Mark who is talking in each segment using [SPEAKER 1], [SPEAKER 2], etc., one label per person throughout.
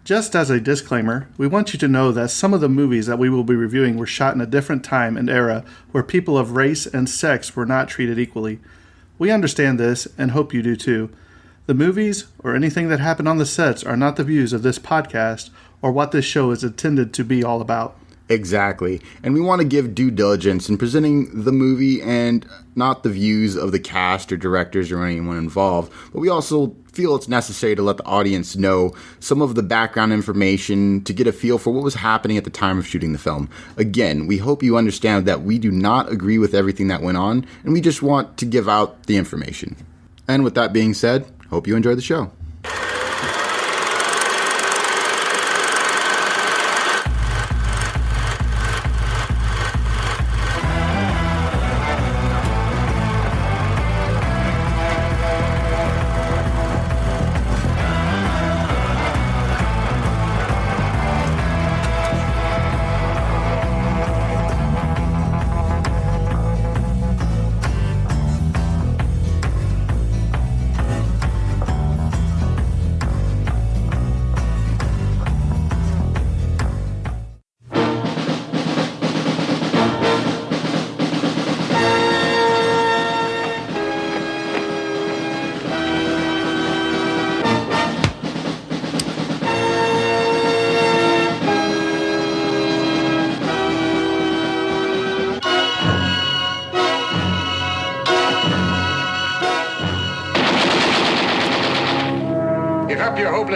[SPEAKER 1] Just as a disclaimer, we want you to know that some of the movies that we will be reviewing were shot in a different time and era where people of race and sex were not treated equally. We understand this and hope you do too. The movies or anything that happened on the sets are not the views of this podcast or what this show is intended to be all about.
[SPEAKER 2] Exactly. And we want to give due diligence in presenting the movie and not the views of the cast or directors or anyone involved. But we also feel it's necessary to let the audience know some of the background information to get a feel for what was happening at the time of shooting the film. Again, we hope you understand that we do not agree with everything that went on, and we just want to give out the information. And with that being said, hope you enjoy the show.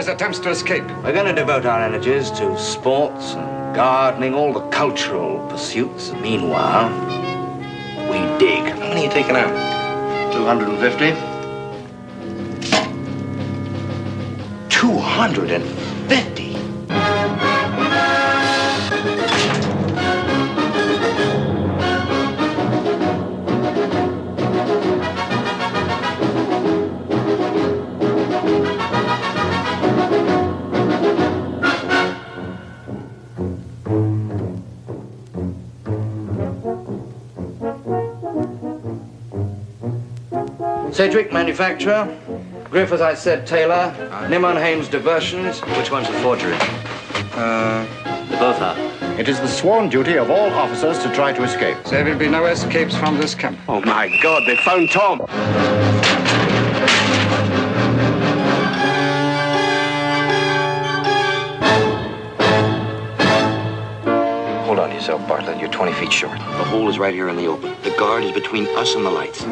[SPEAKER 3] Attempts to escape.
[SPEAKER 4] We're going to devote our energies to sports and gardening, all the cultural pursuits. Meanwhile, we dig.
[SPEAKER 3] How many are you taking out?
[SPEAKER 4] 250. 250? Sedgwick, manufacturer. Griff, as I said, Taylor. Nimon Hames, diversions.
[SPEAKER 5] Which one's a forgery? They both are.
[SPEAKER 6] It is the sworn duty of all officers to try to escape.
[SPEAKER 3] There will be no escapes from this camp.
[SPEAKER 5] Oh, my God, they found Tom.
[SPEAKER 3] Hold on to yourself, Bartlett. You're 20 feet short.
[SPEAKER 5] The hole is right here in the open. The guard is between us and the lights.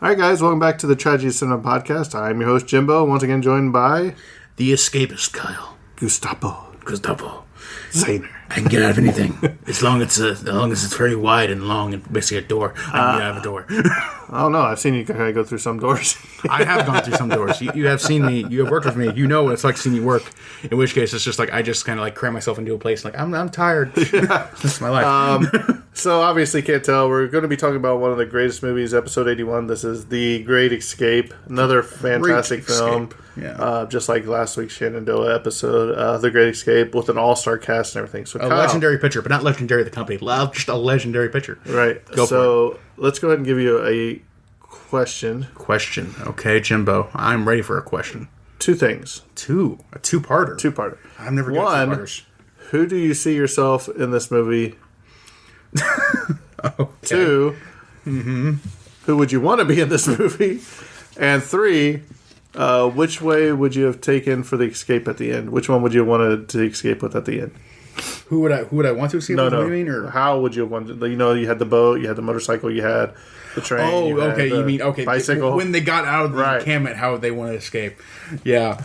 [SPEAKER 1] Alright guys, welcome back to the Tragedy Cinema Podcast. I'm your host Jimbo, once again joined by
[SPEAKER 7] The Escapist, Kyle.
[SPEAKER 1] Gustavo.
[SPEAKER 7] Saner. I can get out of anything. as long as it's very wide and long and basically a door. I can get out of a door.
[SPEAKER 1] I don't know, I've seen you kind of go through some doors.
[SPEAKER 7] I have gone through some doors. You have seen me, you have worked with me, you know what it's like to see me work. In which case it's just like, I just kind of like cram myself into a place like, I'm tired. That's my life.
[SPEAKER 1] So obviously can't tell, we're going to be talking about one of the greatest movies, episode 81. This is The Great Escape, another fantastic film.
[SPEAKER 7] Yeah.
[SPEAKER 1] Just like last week's Shenandoah episode, The Great Escape, with an all-star cast and everything. So
[SPEAKER 7] a legendary picture, but not legendary the company. Just a legendary picture.
[SPEAKER 1] Right. So let's go ahead and give you a question.
[SPEAKER 7] Okay, Jimbo. I'm ready for a question.
[SPEAKER 1] Two things.
[SPEAKER 7] A two-parter. I've never got two-parters.
[SPEAKER 1] Who do you see yourself in this movie?
[SPEAKER 7] Okay.
[SPEAKER 1] 2, who would you want to be in this movie? And 3, Which way would you have taken for the escape at the end? Which one would you have wanted to escape with at the end?
[SPEAKER 7] Who would I want to escape?
[SPEAKER 1] No,
[SPEAKER 7] with,
[SPEAKER 1] no.
[SPEAKER 7] what do you mean, or
[SPEAKER 1] how would you have wanted? You had the boat, you had the motorcycle, you had the train.
[SPEAKER 7] oh,
[SPEAKER 1] had
[SPEAKER 7] okay.
[SPEAKER 1] the
[SPEAKER 7] You mean okay?
[SPEAKER 1] bicycle?
[SPEAKER 7] When they got out of the
[SPEAKER 1] Right.
[SPEAKER 7] encampment, how would they want to escape? Yeah.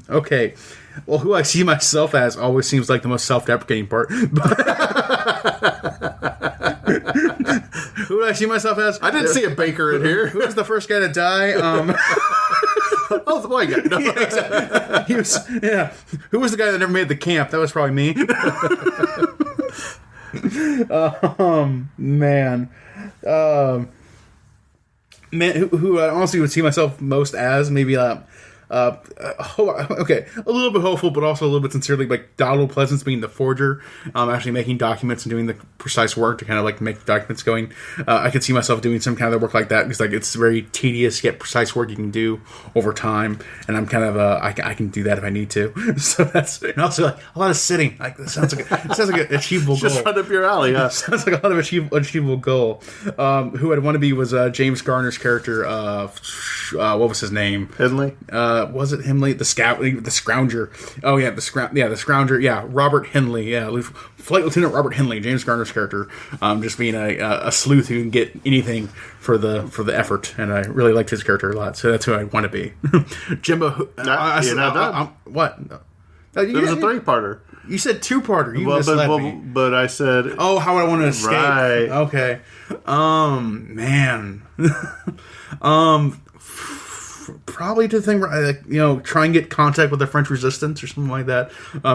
[SPEAKER 7] Okay. Well, who I see myself as always seems like the most self-deprecating part. Who do I see myself as?
[SPEAKER 1] I didn't see a baker in here.
[SPEAKER 7] Who was the first guy to die?
[SPEAKER 1] Oh, the white guy. No.
[SPEAKER 7] He was, yeah. Who was the guy that never made the camp? That was probably me. Man. Man, who I honestly would see myself most as, maybe, okay, a little bit hopeful, but also a little bit sincerely, like Donald Pleasance being the forger, actually making documents and doing the precise work to kind of like make documents going. I could see myself doing some kind of work like that because like it's very tedious yet precise work you can do over time, and I'm kind of I can do that if I need to. So that's, and also like a lot of sitting. Like it sounds like an achievable goal.
[SPEAKER 1] Just right up your alley. Yeah.
[SPEAKER 7] Sounds like a lot of achievable goal. Who I'd want to be was James Garner's character. What was his name?
[SPEAKER 1] Henley.
[SPEAKER 7] Was it Himley? The Scrounger. Oh yeah, the Scrounger. Yeah, Robert Henley. Yeah, Flight Lieutenant Robert Henley, James Garner's character, just being a sleuth who can get anything for the effort, and I really liked his character a lot. So that's who I want to be. Jimbo.
[SPEAKER 1] You're not done.
[SPEAKER 7] What?
[SPEAKER 1] It was a 3-parter.
[SPEAKER 7] You said 2-parter. You misled me.
[SPEAKER 1] But I said.
[SPEAKER 7] Oh, how I want to escape.
[SPEAKER 1] Right.
[SPEAKER 7] Okay. Man. Probably to the thing where try and get contact with the French Resistance or something like that.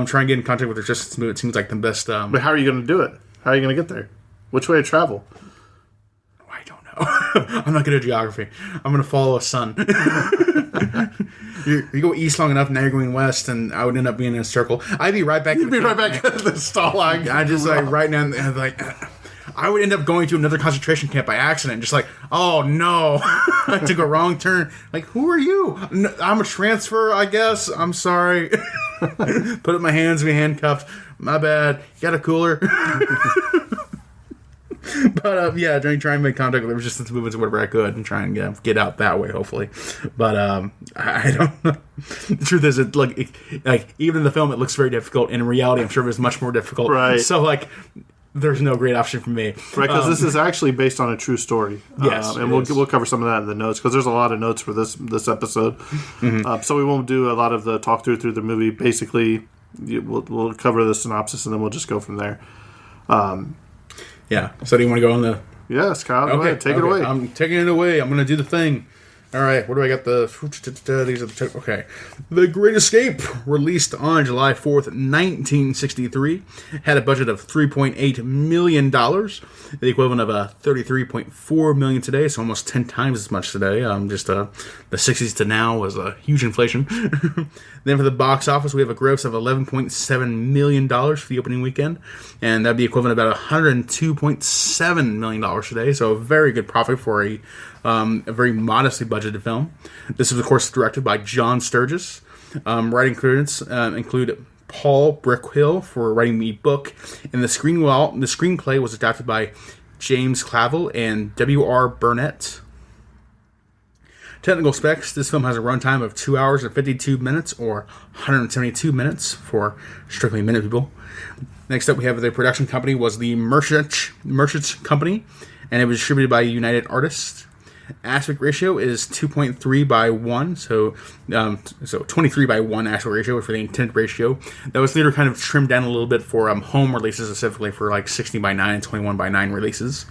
[SPEAKER 7] Try and get in contact with the Resistance movement. It seems like the best.
[SPEAKER 1] But how are you going to do it? How are you going to get there? Which way to travel?
[SPEAKER 7] I don't know. I'm not good at geography. I'm going to follow a sun. You go east long enough, now you're going west, and I would end up being in a circle. I'd be right back.
[SPEAKER 1] You'd be right back at the stall line.
[SPEAKER 7] I just like right now, like. I would end up going to another concentration camp by accident. Just like, oh no, I took a wrong turn. Like, who are you? I'm a transfer, I guess. I'm sorry. Put up my hands, be handcuffed. My bad. You got a cooler? But yeah, try and make contact with the resistance movements or whatever I could, and try and get out that way, hopefully. But I don't know. The truth is, like even in the film, it looks very difficult. And in reality, I'm sure it was much more difficult.
[SPEAKER 1] Right.
[SPEAKER 7] So like. There's no great option for me,
[SPEAKER 1] right? Because this is actually based on a true story.
[SPEAKER 7] Yes,
[SPEAKER 1] and we'll cover some of that in the notes because there's a lot of notes for this episode. Mm-hmm. So we won't do a lot of the talk through the movie. Basically, we'll cover the synopsis and then we'll just go from there.
[SPEAKER 7] Yeah. So do you want to go on the?
[SPEAKER 1] Yes, Kyle. Go ahead, take it away.
[SPEAKER 7] I'm taking it away. I'm going to do the thing. All right, what do I got? These are the okay. The Great Escape, released on July 4th, 1963, had a budget of $3.8 million, the equivalent of $33.4 million today, so almost 10 times as much today. The 60s to now was a huge inflation. Then for the box office, we have a gross of $11.7 million for the opening weekend, and that'd be equivalent to about $102.7 million today, so a very good profit for a very modestly budgeted film. This was, of course, directed by John Sturges. Writing credits include Paul Brickhill for writing the book, and the screenplay was adapted by James Clavell and W.R. Burnett. Technical specs: this film has a runtime of 2 hours and 52 minutes, or 172 minutes for strictly minute people. Next up, we have the production company was the Merchant Company, and it was distributed by United Artists. Aspect ratio is 2.3 by 1, so 23 by 1 aspect ratio for the intended ratio. That was later kind of trimmed down a little bit for home releases, specifically for like 60 by 9 and 21 by 9 releases.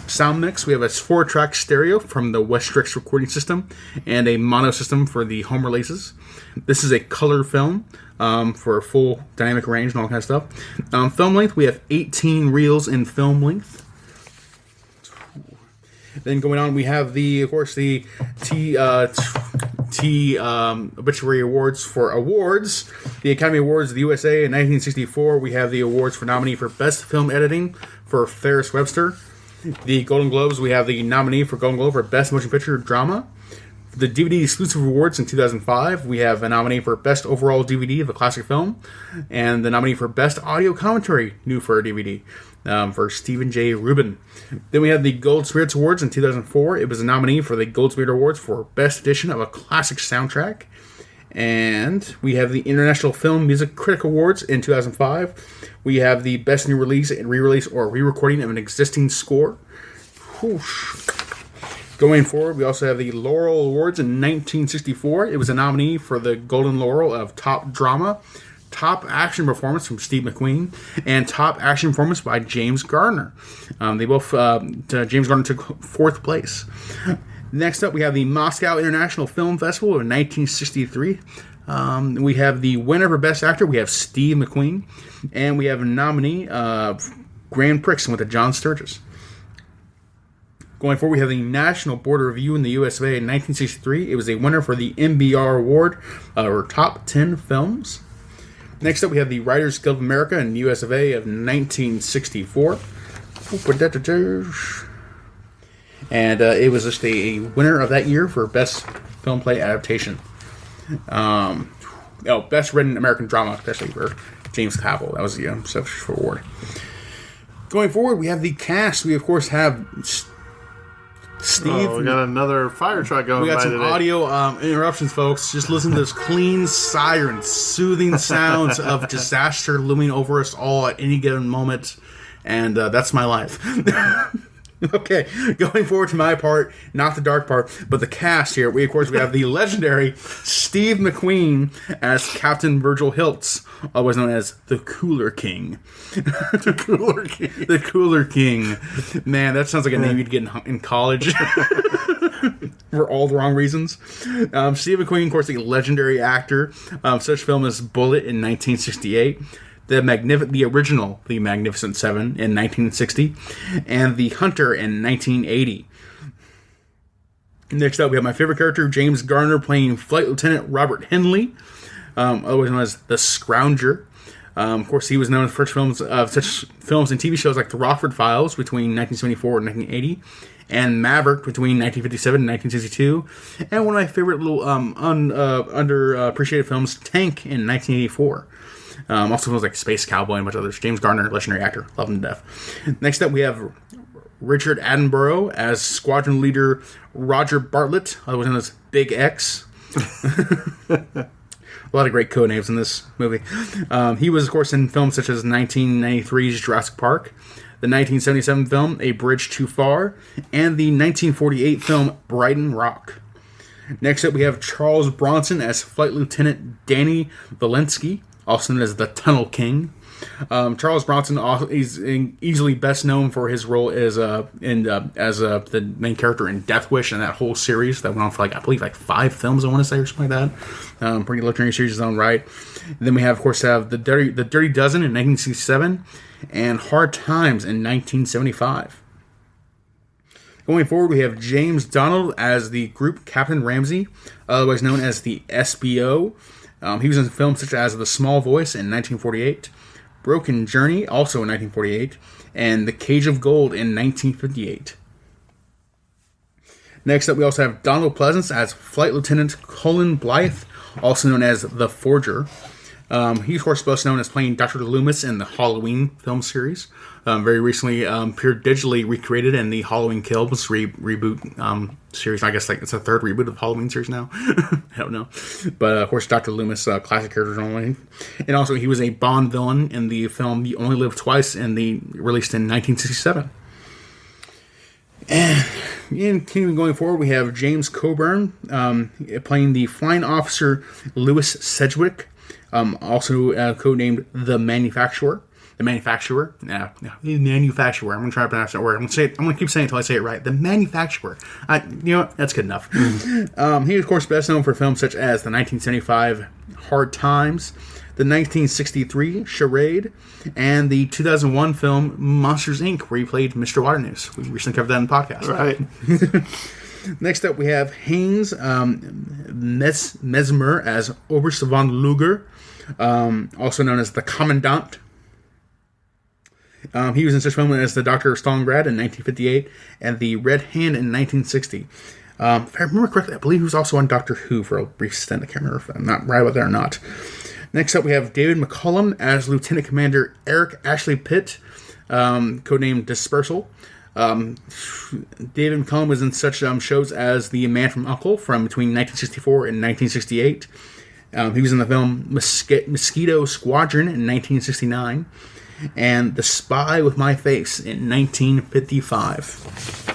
[SPEAKER 7] Sound mix, we have a 4-track stereo from the Westrix recording system and a mono system for the home releases. This is a color film for a full dynamic range and all kind of stuff. Film length, we have 18 reels in film length. Then going on, we have the Obituary Awards for awards. The Academy Awards of the USA in 1964. We have the awards for nominee for Best Film Editing for Ferris Webster. The Golden Globes, we have the nominee for Golden Globe for Best Motion Picture Drama. The DVD Exclusive Awards in 2005, we have a nominee for Best Overall DVD of a Classic Film, and the nominee for Best Audio Commentary, new for a DVD. for Stephen J. Rubin. Then we had the Gold Spirits Awards in 2004. It was a nominee for the Gold Spirit Awards for Best Edition of a Classic Soundtrack. And we have the International Film Music Critic Awards in 2005. We have the Best New Release and Re-Release or Re-Recording of an Existing Score. Whoosh. Going forward, we also have the Laurel Awards in 1964. It was a nominee for the Golden Laurel of Top Drama, Top Action Performance from Steve McQueen, and Top Action Performance by James Garner. James Garner took 4th place. Next up, we have the Moscow International Film Festival of 1963. We have the winner for Best Actor. We have Steve McQueen. And we have a nominee, Grand Prix, with the John Sturges. Going forward, we have the National Board of Review in the US of A in 1963. It was a winner for the MBR Award for Top 10 Films. Next up, we have the Writers Guild of America in the US of A of 1964. And it was just a winner of that year for Best Film Play Adaptation. Best Written American Drama, especially for James Cavell. That was the such award. Going forward, we have the cast. We, of course, have Steve.
[SPEAKER 1] We got another fire truck going by.
[SPEAKER 7] We got some
[SPEAKER 1] today.
[SPEAKER 7] audio interruptions, folks. Just listen to this clean siren, soothing sounds of disaster looming over us all at any given moment. And that's my life. Okay, going forward to my part, not the dark part, but the cast here. We have the legendary Steve McQueen as Captain Virgil Hiltz, otherwise known as the Cooler King.
[SPEAKER 1] The Cooler King.
[SPEAKER 7] The Cooler King. Man, that sounds like a name you'd get in college. For all the wrong reasons. Steve McQueen, of course, a legendary actor. Such film as Bullet in 1968. The original The Magnificent Seven in 1960, and The Hunter in 1980. Next up, we have my favorite character, James Garner, playing Flight Lieutenant Robert Henley, otherwise known as the Scrounger. Of course, he was known for such films and TV shows like The Rockford Files between 1974 and 1980, and Maverick between 1957 and 1962, and one of my favorite little underappreciated films, Tank, in 1984. Also films like Space Cowboy and a bunch of others. James Garner, legendary actor. Love him to death. Next up, we have Richard Attenborough as Squadron Leader Roger Bartlett, otherwise known as Big X. A lot of great code names in this movie. He was, of course, in films such as 1993's Jurassic Park, the 1977 film A Bridge Too Far, and the 1948 film Brighton Rock. Next up, we have Charles Bronson as Flight Lieutenant Danny Valensky, also known as the Tunnel King. Charles Bronson is easily best known for his role as the main character in Death Wish and that whole series that went on for I believe 5 films, I want to say, or something like that. Pretty legendary series in its own right. And then we have, of course, the Dirty Dozen in 1967 and Hard Times in 1975. Going forward, we have James Donald as the group Captain Ramsey, otherwise known as the SBO. He was in films such as The Small Voice in 1948, Broken Journey, also in 1948, and The Cage of Gold in 1958. Next up, we also have Donald Pleasance as Flight Lieutenant Colin Blythe, also known as The Forger. He's, of course, best known as playing Dr. Loomis in the Halloween film series. Very recently appeared digitally recreated in the Halloween Kills reboot series. I guess it's a 3rd reboot of the Halloween series now. I don't know. But, of course, Dr. Loomis, classic characters only. And also, he was a Bond villain in the film You Only Live Twice, released in 1967. And continuing going forward, we have James Coburn playing the flying officer Louis Sedgwick, also codenamed The Manufacturer. The Manufacturer. The Manufacturer. I'm going to try to pronounce that word. I'm going to keep saying it until I say it right. The Manufacturer. You know what? That's good enough. He is, of course, best known for films such as the 1975 Hard Times, the 1963 Charade, and the 2001 film Monsters, Inc., where he played Mr. Waternoose. We recently covered that in the podcast.
[SPEAKER 1] Right.
[SPEAKER 7] Next up, we have Haynes Mesmer as Oberst von Luger, also known as the Commandant. He was in such films as The Doctor of Stalingrad in 1958 and The Red Hand in 1960. If I remember correctly, I believe he was also on Doctor Who for a brief stint. I can't remember if I'm not right about that or not. Next up, we have David McCullum as Lieutenant Commander Eric Ashley Pitt, codenamed Dispersal. David McCallum was in such shows as The Man from U.N.C.L.E. from between 1964 and 1968. He was in the film Mosquito Squadron in 1969 and The Spy with My Face in 1955.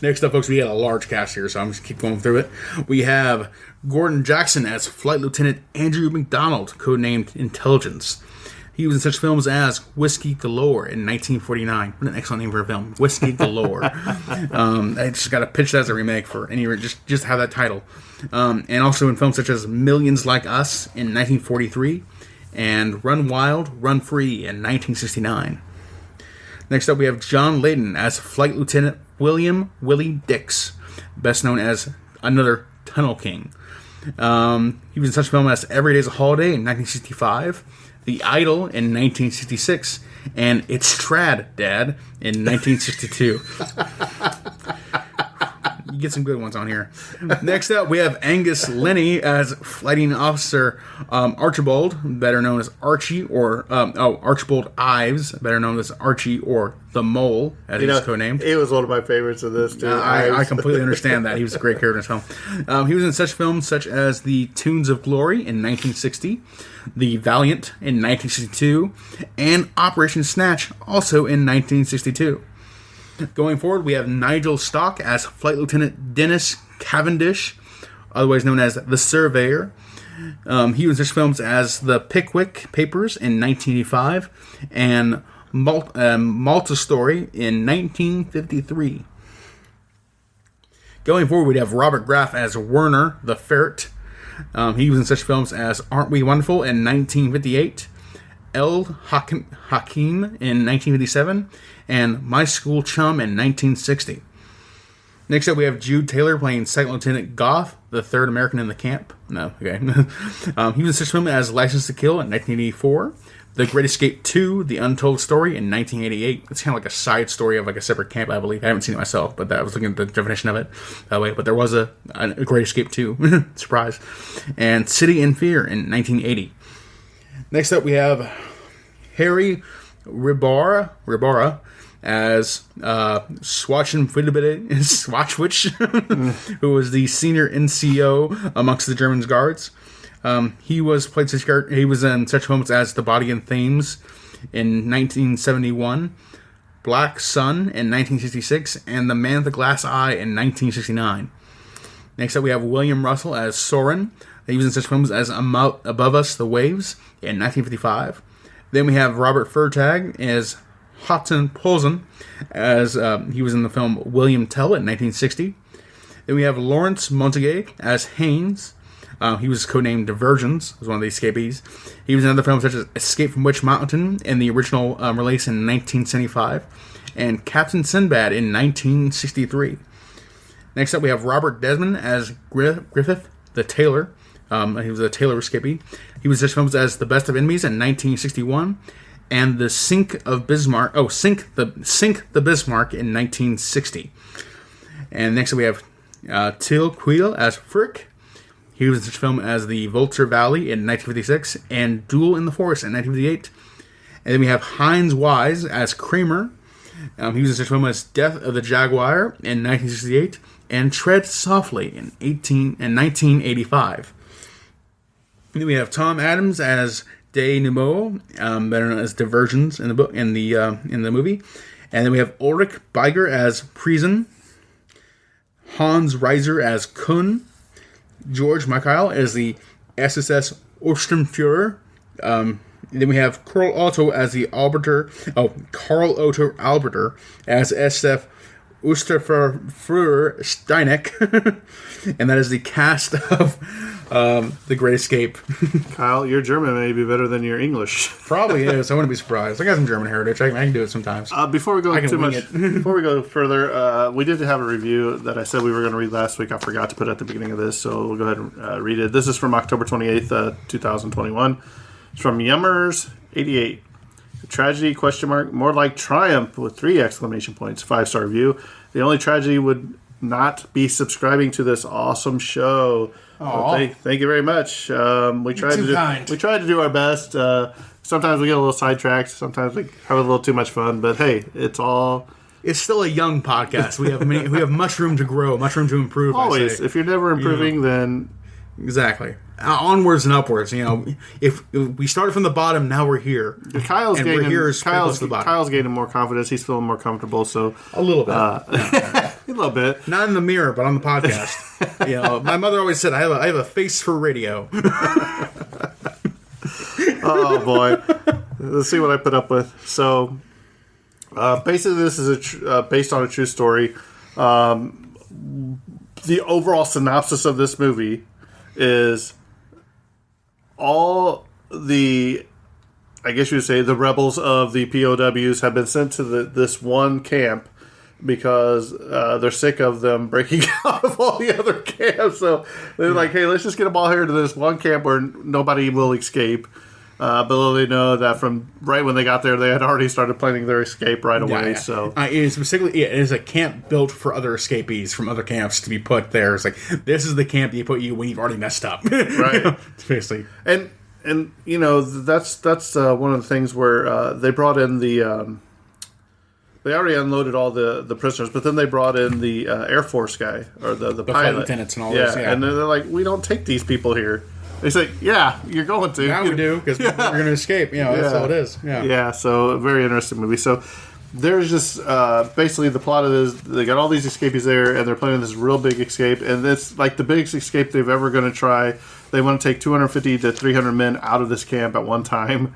[SPEAKER 7] Next up, folks, we had a large cast here, so I'm just keep going through it. We have Gordon Jackson as Flight Lieutenant Andrew McDonald, codenamed Intelligence. He was in such films as Whiskey Galore in 1949. What an excellent name for a film, Whiskey Galore. I just got to pitch that as a remake for any just have that title. And also in films such as Millions Like Us in 1943 and Run Wild, Run Free in 1969. Next up, we have John Layden as Flight Lieutenant William Willie Dix, best known as another Tunnel King. He was in such films as Every Day's a Holiday in 1965, The Idol in 1966, and It's Trad, Dad in 1962. You get some good ones on here. Next up, we have Angus Lenny as Flighting Officer Archibald, better known as Archie, or Archibald Ives, better known as Archie or the Mole, as he's codenamed.
[SPEAKER 1] He was one of my favorites of this, too.
[SPEAKER 7] I completely understand that. He was a great character in this film. He was in such films such as The Tunes of Glory in 1960, The Valiant in 1962, and Operation Snatch, also in 1962. Going forward, we have Nigel Stock as Flight Lieutenant Dennis Cavendish, otherwise known as the Surveyor. He was in such films as The Pickwick Papers in 1985 and Malta Story in 1953. Going forward, we'd have Robert Graff as Werner the Ferret. He was in such films as Aren't We Wonderful in 1958, El Hakim in 1957, and My School Chum in 1960. Next up, we have Jude Taylor playing Second Lieutenant Goff, the third American in the camp. No, okay. He was in such film as License to Kill in 1984, The Great Escape 2, The Untold Story in 1988. It's kind of like a side story of like a separate camp, I believe. I haven't seen it myself, but I was looking at the definition of it that way. But there was a Great Escape 2. Surprise. And City in Fear in 1980. Next up, we have Harry Ribara as Swatchwitch, who was the senior NCO amongst the German guards. He was in such films as The Body and Themes in 1971, Black Sun in 1966, and The Man with the Glass Eye in 1969. Next up, we have William Russell as Soren. He was in such films as Above Us, The Waves in 1955. Then we have Robert Furtag as Hudson Poulsen, as he was in the film William Tell in 1960. Then we have Lawrence Montague as Haynes. He was codenamed Diversions, was one of the escapees. He was in other films such as Escape from Witch Mountain in the original release in 1975, and Captain Sinbad in 1963. Next up, we have Robert Desmond as Griffith the Tailor. He was a Tailor escapee. He was in such films as The Best of Enemies in 1961, and The Sink the Bismarck in 1960. And next up, we have Till Queel as Frick. He was in such film as The Vulture Valley in 1956 and Duel in the Forest in 1958. And then we have Heinz Wise as Kramer. He was in such film as Death of the Jaguar in 1968 and Tread Softly in 1985. And then we have Tom Adams as Denouement, better known as Diversions in the movie. And then we have Ulrich Beiger as Priesen, Hans Reiser as Kuhn, George Michael as the SSS Ostermführer. Then we have Karl Otto as the Karl Otto Alberter as SF Osterführer Steineck. And that is the cast of The Great Escape.
[SPEAKER 1] Kyle, your German may be better than your English.
[SPEAKER 7] Probably is. I wouldn't be surprised. I got some German heritage. I can do it sometimes.
[SPEAKER 1] Before we go before we go further, we did have a review that I said we were going to read last week. I forgot to put it at the beginning of this, so we'll go ahead and read it. This is from October 28th, 2021. It's from Yummers88. Tragedy, ? More like triumph with 3 exclamation points. 5-star review. The only tragedy would not be subscribing to this awesome show. Well, thank you very much. We tried to do our best. sometimes we get a little sidetracked. Sometimes we have a little too much fun. But hey, it's
[SPEAKER 7] still a young podcast. We have much room to grow, much room to improve.
[SPEAKER 1] Always. If you're never improving, then
[SPEAKER 7] exactly. Onwards and upwards. If we started from the bottom, now we're here.
[SPEAKER 1] Kyle's
[SPEAKER 7] the bottom.
[SPEAKER 1] Kyle's gaining more confidence. He's feeling more comfortable. So
[SPEAKER 7] a little bit,
[SPEAKER 1] a little bit.
[SPEAKER 7] Not in the mirror, but on the podcast. My mother always said, "I have a face for radio."
[SPEAKER 1] Oh boy, let's see what I put up with. So, basically, this is based on a true story. The overall synopsis of this movie is all the, I guess you would say, the rebels of the POWs have been sent to this one camp because they're sick of them breaking out of all the other camps. So they're like, hey, let's just get them all here to this one camp where nobody will escape. But little they know that from right when they got there, they had already started planning their escape right away.
[SPEAKER 7] Yeah.
[SPEAKER 1] So
[SPEAKER 7] it is a camp built for other escapees from other camps to be put there. It's like, this is the camp you put you when you've already messed up.
[SPEAKER 1] Right.
[SPEAKER 7] Basically.
[SPEAKER 1] And that's one of the things where they brought in the they already unloaded all the prisoners, but then they brought in the Air Force guy or the pilot
[SPEAKER 7] lieutenants and all this. Yeah,
[SPEAKER 1] and they're like, we don't take these people here. They say, yeah, you're going to.
[SPEAKER 7] Now we do, because we're going to escape. That's all it is.
[SPEAKER 1] Yeah, so a very interesting movie. So there's just basically the plot of this, they got all these escapees there, and they're planning this real big escape, and it's like the biggest escape they've ever going to try. They want to take 250 to 300 men out of this camp at one time,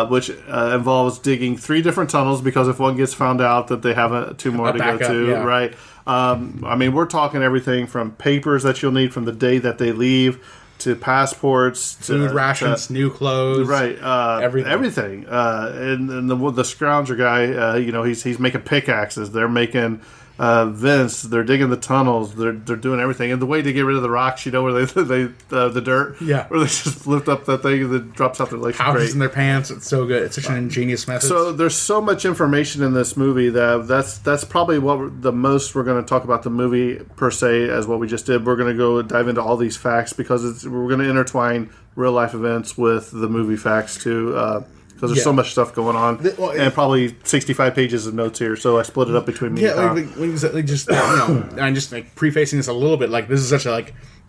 [SPEAKER 1] which involves digging 3 different tunnels, because if one gets found out, that they have 2 more to go to, right? We're talking everything from papers that you'll need from the day that they leave, to passports,
[SPEAKER 7] food rations, new clothes,
[SPEAKER 1] right? Everything. And the Scrounger guy, he's making pickaxes. They're making vents. They're digging the tunnels. They're doing everything. And the way to get rid of the rocks, where they the dirt, where they just lift up that thing that drops out their legs.
[SPEAKER 7] Pouches in their pants. It's so good. It's such an ingenious method.
[SPEAKER 1] So there's so much information in this movie that's probably the most we're going to talk about the movie per se as what we just did. We're going to go dive into all these facts because we're going to intertwine real life events with the movie facts too. Because there's so much stuff going on, and probably 65 pages of notes here. So I split it up between me and Tom.
[SPEAKER 7] I'm just prefacing this a little bit. Like, this is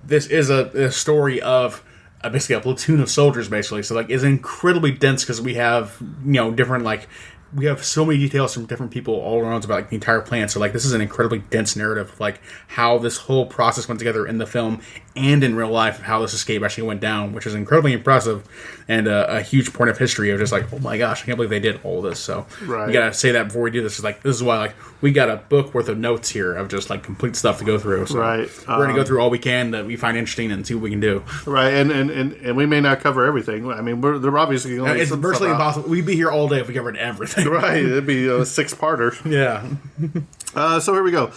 [SPEAKER 7] this is a story of basically a platoon of soldiers, basically. So it's incredibly dense because we have different we have so many details from different people all around about the entire plan. So this is an incredibly dense narrative of how this whole process went together in the film and in real life, of how this escape actually went down, which is incredibly impressive and a huge point of history of just oh my gosh, I can't believe they did all this. So we gotta say that before we do this. This is why we got a book worth of notes here of just complete stuff to go through. So
[SPEAKER 1] right.
[SPEAKER 7] We're gonna go through all we can that we find interesting and see what we can do.
[SPEAKER 1] Right, and we may not cover everything. They're obviously going
[SPEAKER 7] it's virtually impossible. We'd be here all day if we covered everything.
[SPEAKER 1] Right, it'd be a 6-parter.
[SPEAKER 7] Yeah.
[SPEAKER 1] So here we go.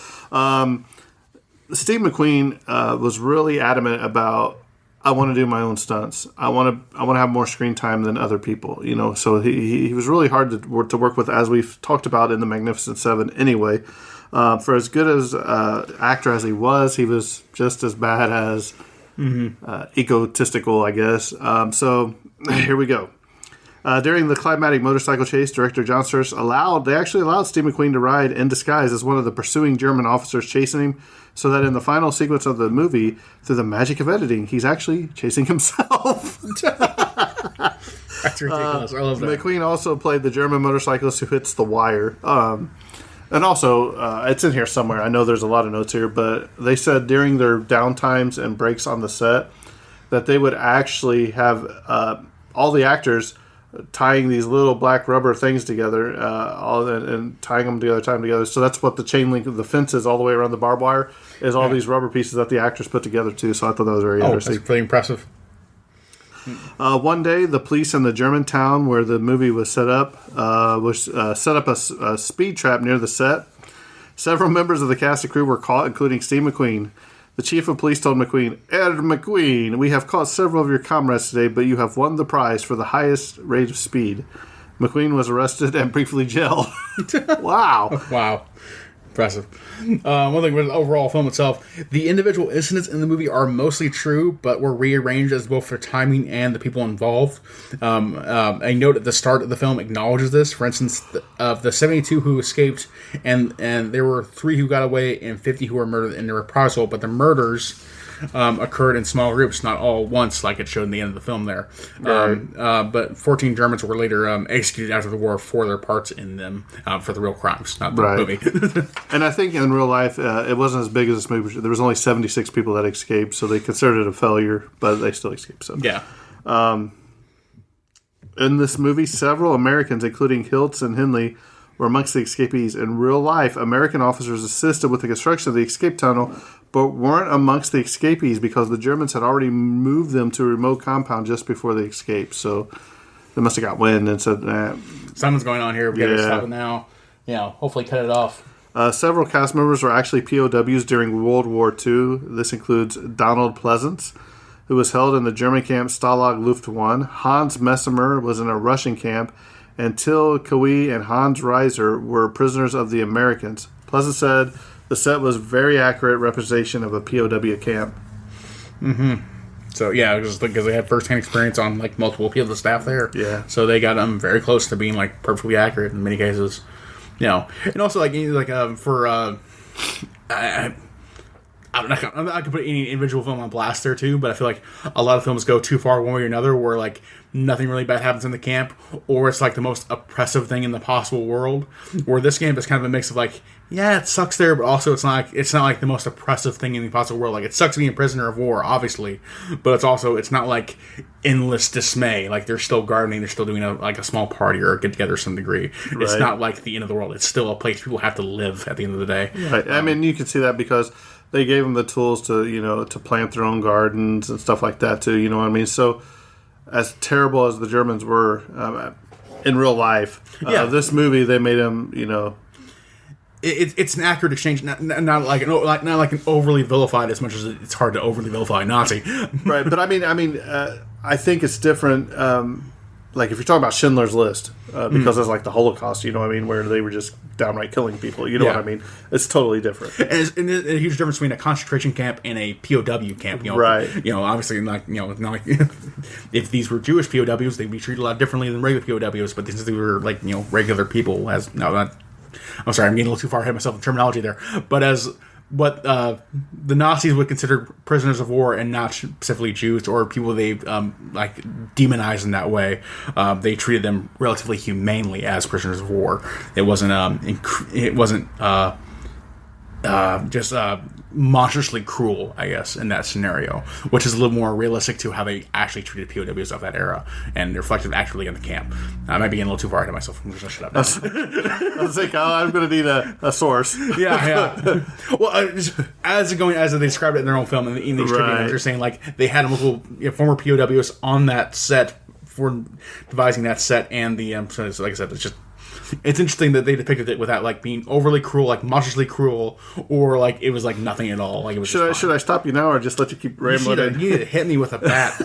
[SPEAKER 1] Steve McQueen was really adamant about, I want to do my own stunts. I want to have more screen time than other people. So he was really hard to work with, as we've talked about in The Magnificent Seven. Anyway, for as good as actor as he was just as bad as egotistical, I guess. So here we go. During the climatic motorcycle chase, director John Sturges actually allowed Steve McQueen to ride in disguise as one of the pursuing German officers chasing him, so that in the final sequence of the movie, through the magic of editing, he's actually chasing himself.
[SPEAKER 7] That's ridiculous. I love that.
[SPEAKER 1] McQueen also played the German motorcyclist who hits the wire. And also, it's in here somewhere. I know there's a lot of notes here, but they said during their downtimes and breaks on the set that they would actually have all the actors tying these little black rubber things together, and tying them together. So that's what the chain link of the fence is all the way around the barbed wire, is all these rubber pieces that the actors put together too. So I thought that was very interesting.
[SPEAKER 7] That's pretty impressive.
[SPEAKER 1] One day, the police in the German town where the movie was set up set up a speed trap near the set. Several members of the cast and crew were caught, including Steve McQueen. The chief of police told McQueen, "Herr McQueen, we have caught several of your comrades today, but you have won the prize for the highest rate of speed." McQueen was arrested and briefly jailed. Wow.
[SPEAKER 7] Wow. Impressive. One thing with the overall film itself, the individual incidents in the movie are mostly true, but were rearranged as both for timing and the people involved. A note at the start of the film acknowledges this. For instance, of the 72 who escaped, and there were 3 who got away and 50 who were murdered in the reprisal, but the murders occurred in small groups, not all at once, like it showed in the end of the film there. But 14 Germans were later executed after the war for their parts in them, for the real crimes, not the movie.
[SPEAKER 1] And I think in real life, it wasn't as big as this movie. There was only 76 people that escaped, so they considered it a failure, but they still escaped. So
[SPEAKER 7] yeah.
[SPEAKER 1] In this movie, several Americans, including Hiltz and Hindley, were amongst the escapees. In real life, American officers assisted with the construction of the escape tunnel, but weren't amongst the escapees because the Germans had already moved them to a remote compound just before they escaped. So they must have got wind and said,
[SPEAKER 7] something's going on here. We gotta stop it now. Hopefully cut it off.
[SPEAKER 1] Several cast members were actually POWs during World War II. This includes Donald Pleasance, who was held in the German camp Stalag Luft 1. Hans Messemer was in a Russian camp, and Till Kawi and Hans Reiser were prisoners of the Americans. Pleasance said the set was very accurate representation of a POW camp.
[SPEAKER 7] Mm-hmm. So, yeah, because they had first-hand experience on, like, multiple people, the staff there.
[SPEAKER 1] Yeah.
[SPEAKER 7] So they got them very close to being, like, perfectly accurate in many cases. And also, I could put any individual film on blast there too, but I feel like a lot of films go too far one way or another, where like nothing really bad happens in the camp, or it's like the most oppressive thing in the possible world. Where this camp is kind of a mix of like, yeah, it sucks there, but also it's not like the most oppressive thing in the possible world. Like, it sucks being a prisoner of war, obviously, but it's not like endless dismay. Like, they're still gardening, they're still doing a small party or a get together to some degree. Right. It's not like the end of the world. It's still a place people have to live at the end of the day.
[SPEAKER 1] Right. I mean, you can see that because they gave them the tools to plant their own gardens and stuff like that too. You know what I mean? So, as terrible as the Germans were in real life, this movie they made them,
[SPEAKER 7] It's an accurate exchange, not like an overly vilified, as much as it's hard to overly vilify a Nazi.
[SPEAKER 1] Right, but I mean, I think it's different. Like if you're talking about Schindler's List, because it's like the Holocaust, you know what I mean, where they were just downright killing people. You know what I mean? It's totally different.
[SPEAKER 7] And there's a huge difference between a concentration camp and a POW camp.
[SPEAKER 1] Right.
[SPEAKER 7] Obviously, not like if these were Jewish POWs, they'd be treated a lot differently than regular POWs. But since they were regular people, I'm sorry, I'm getting a little too far ahead of myself in terminology there. But as what the Nazis would consider prisoners of war, and not specifically Jews or people they demonized in that way, they treated them relatively humanely as prisoners of war. It wasn't just monstrously cruel, I guess, in that scenario, which is a little more realistic to how they actually treated POWs of that era and reflected actually in the camp. I might be getting a little too far ahead of myself. I'm just going to shut up now.
[SPEAKER 1] I was like, I'm going to need a source.
[SPEAKER 7] Yeah. Well, as they described it in their own film, in these tribute notes, they're saying like they had multiple former POWs on that set for devising that set, and the so like I said, it's interesting that they depicted it without like being overly cruel, like monstrously cruel, or like it was like nothing at all. Like it was.
[SPEAKER 1] Should I stop you now, or just let you keep rambling?
[SPEAKER 7] You need to hit me with a bat.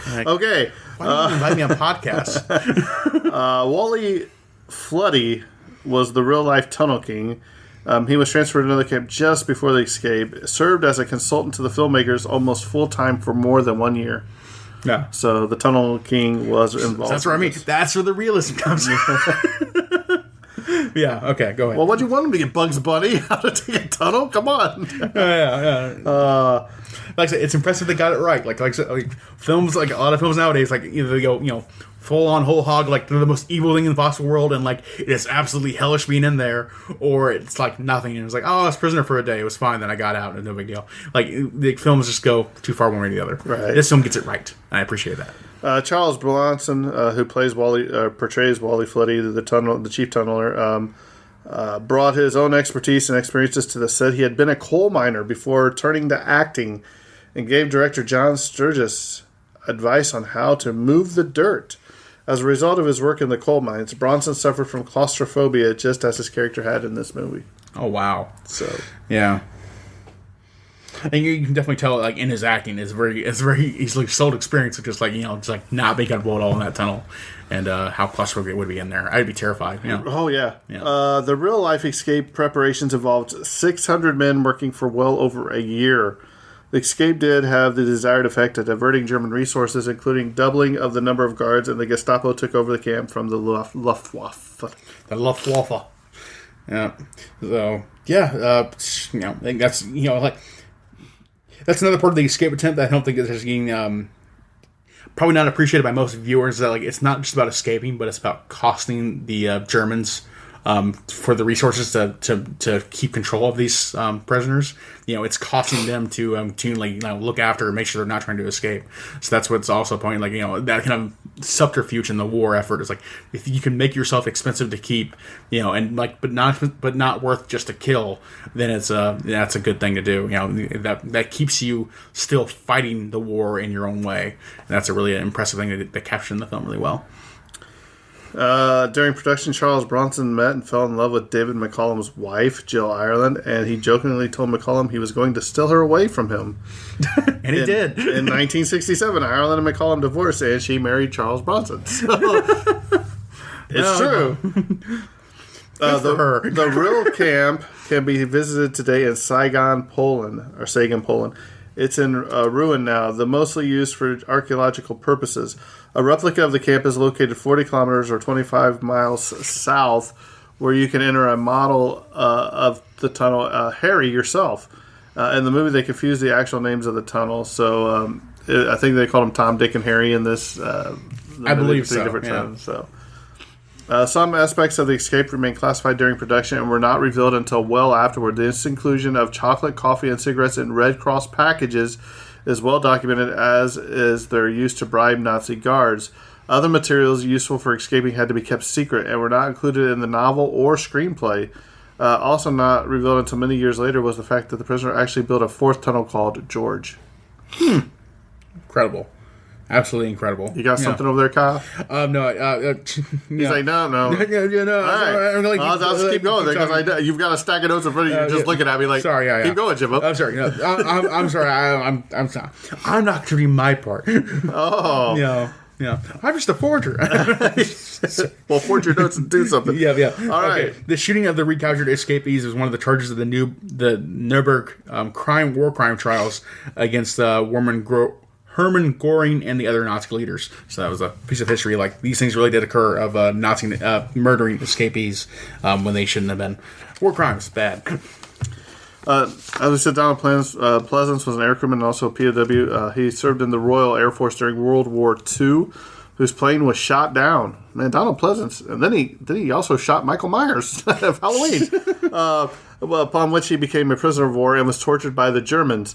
[SPEAKER 1] Okay.
[SPEAKER 7] Why don't you invite me on podcasts?
[SPEAKER 1] Wally Floody was the real life Tunnel King. He was transferred to another camp just before the escape. Served as a consultant to the filmmakers almost full time for more than 1 year.
[SPEAKER 7] Yeah.
[SPEAKER 1] So the Tunnel King was involved.
[SPEAKER 7] That's what I mean. That's where the realism comes in. Yeah. Okay. Go ahead.
[SPEAKER 1] Well, what do you want him to get, Bugs Bunny? How to take a tunnel? Come on.
[SPEAKER 7] Yeah. Like I said, it's impressive they got it right. Like I said, films, like a lot of films nowadays, like either they go, full on whole hog, like they're the most evil thing in the possible world, and like it is absolutely hellish being in there, or it's like nothing, and it's like, oh, I was prisoner for a day, it was fine, then I got out, and no big deal. Like the films just go too far one way or the other.
[SPEAKER 1] Right.
[SPEAKER 7] This film gets it right. I appreciate that.
[SPEAKER 1] Charles Bronson, who plays portrays Wally Floody, the chief tunneler, brought his own expertise and experiences to the set. He had been a coal miner before turning to acting, and gave director John Sturgis advice on how to move the dirt. As a result of his work in the coal mines, Bronson suffered from claustrophobia, just as his character had in this movie.
[SPEAKER 7] Oh, wow.
[SPEAKER 1] So
[SPEAKER 7] yeah. And you can definitely tell, like, in his acting, it's very easily sold experience of just, like, just, like, not being comfortable at all in that tunnel. And how claustrophobic it would be in there. I'd be terrified.
[SPEAKER 1] Oh, yeah. The real-life escape preparations involved 600 men working for well over a year. The escape did have the desired effect of diverting German resources, including doubling of the number of guards, and the Gestapo took over the camp from the Luftwaffe.
[SPEAKER 7] The Luftwaffe. Yeah. So, yeah, I think that's, like, that's another part of the escape attempt that I don't think is getting, probably not appreciated by most viewers, that, like, it's not just about escaping, but it's about costing the Germans for the resources to keep control of these prisoners. It's costing them to look after and make sure they're not trying to escape. So that's what's also pointing, like, that kind of subterfuge in the war effort is, like, if you can make yourself expensive to keep, and, like, but not worth just to kill, then that's a good thing to do. That keeps you still fighting the war in your own way. And that's a really impressive thing that captured in the film really well.
[SPEAKER 1] During production, Charles Bronson met and fell in love with David McCallum's wife, Jill Ireland, and he jokingly told McCallum he was going to steal her away from him.
[SPEAKER 7] And he did.
[SPEAKER 1] In 1967, Ireland and McCallum divorced, and she married Charles Bronson. So, it's true. The real camp can be visited today in Sagan, Poland. It's in ruin now, though mostly used for archaeological purposes. A replica of the camp is located 40 kilometers or 25 miles south, where you can enter a model of the tunnel, Harry yourself. In the movie, they confused the actual names of the tunnel, so I think they called them Tom, Dick, and Harry in this.
[SPEAKER 7] I believe so.
[SPEAKER 1] Different times, so. Some aspects of the escape remain classified during production and were not revealed until well afterward. This inclusion of chocolate, coffee, and cigarettes in Red Cross packages is well documented, as is their use to bribe Nazi guards. Other materials useful for escaping had to be kept secret and were not included in the novel or screenplay. Also not revealed until many years later was the fact that the prisoner actually built a fourth tunnel called George.
[SPEAKER 7] Incredible. Absolutely incredible.
[SPEAKER 1] You got something over there, Kyle?
[SPEAKER 7] No.
[SPEAKER 1] He's like, no.
[SPEAKER 7] No.
[SPEAKER 1] All right. I'll just keep going there because you've got a stack of notes in front of you. You're just looking at me like,
[SPEAKER 7] sorry,
[SPEAKER 1] keep going, Jimbo.
[SPEAKER 7] I'm sorry. No, I'm sorry. I'm sorry. I'm not doing my part.
[SPEAKER 1] Oh.
[SPEAKER 7] Yeah. I'm just a forger.
[SPEAKER 1] Well, forge your notes and do something.
[SPEAKER 7] Yeah.
[SPEAKER 1] All right.
[SPEAKER 7] Okay. The shooting of the recaptured escapees was one of the charges of the Nuremberg war crime trials against Hermann Göring and the other Nazi leaders. So that was a piece of history. Like, these things really did occur of Nazi murdering escapees when they shouldn't have been. War crimes, bad.
[SPEAKER 1] As we said, Donald Pleasance was an aircrewman and also a POW. He served in the Royal Air Force during World War II, whose plane was shot down. Man, Donald Pleasance. And then he also shot Michael Myers of Halloween, upon which he became a prisoner of war and was tortured by the Germans.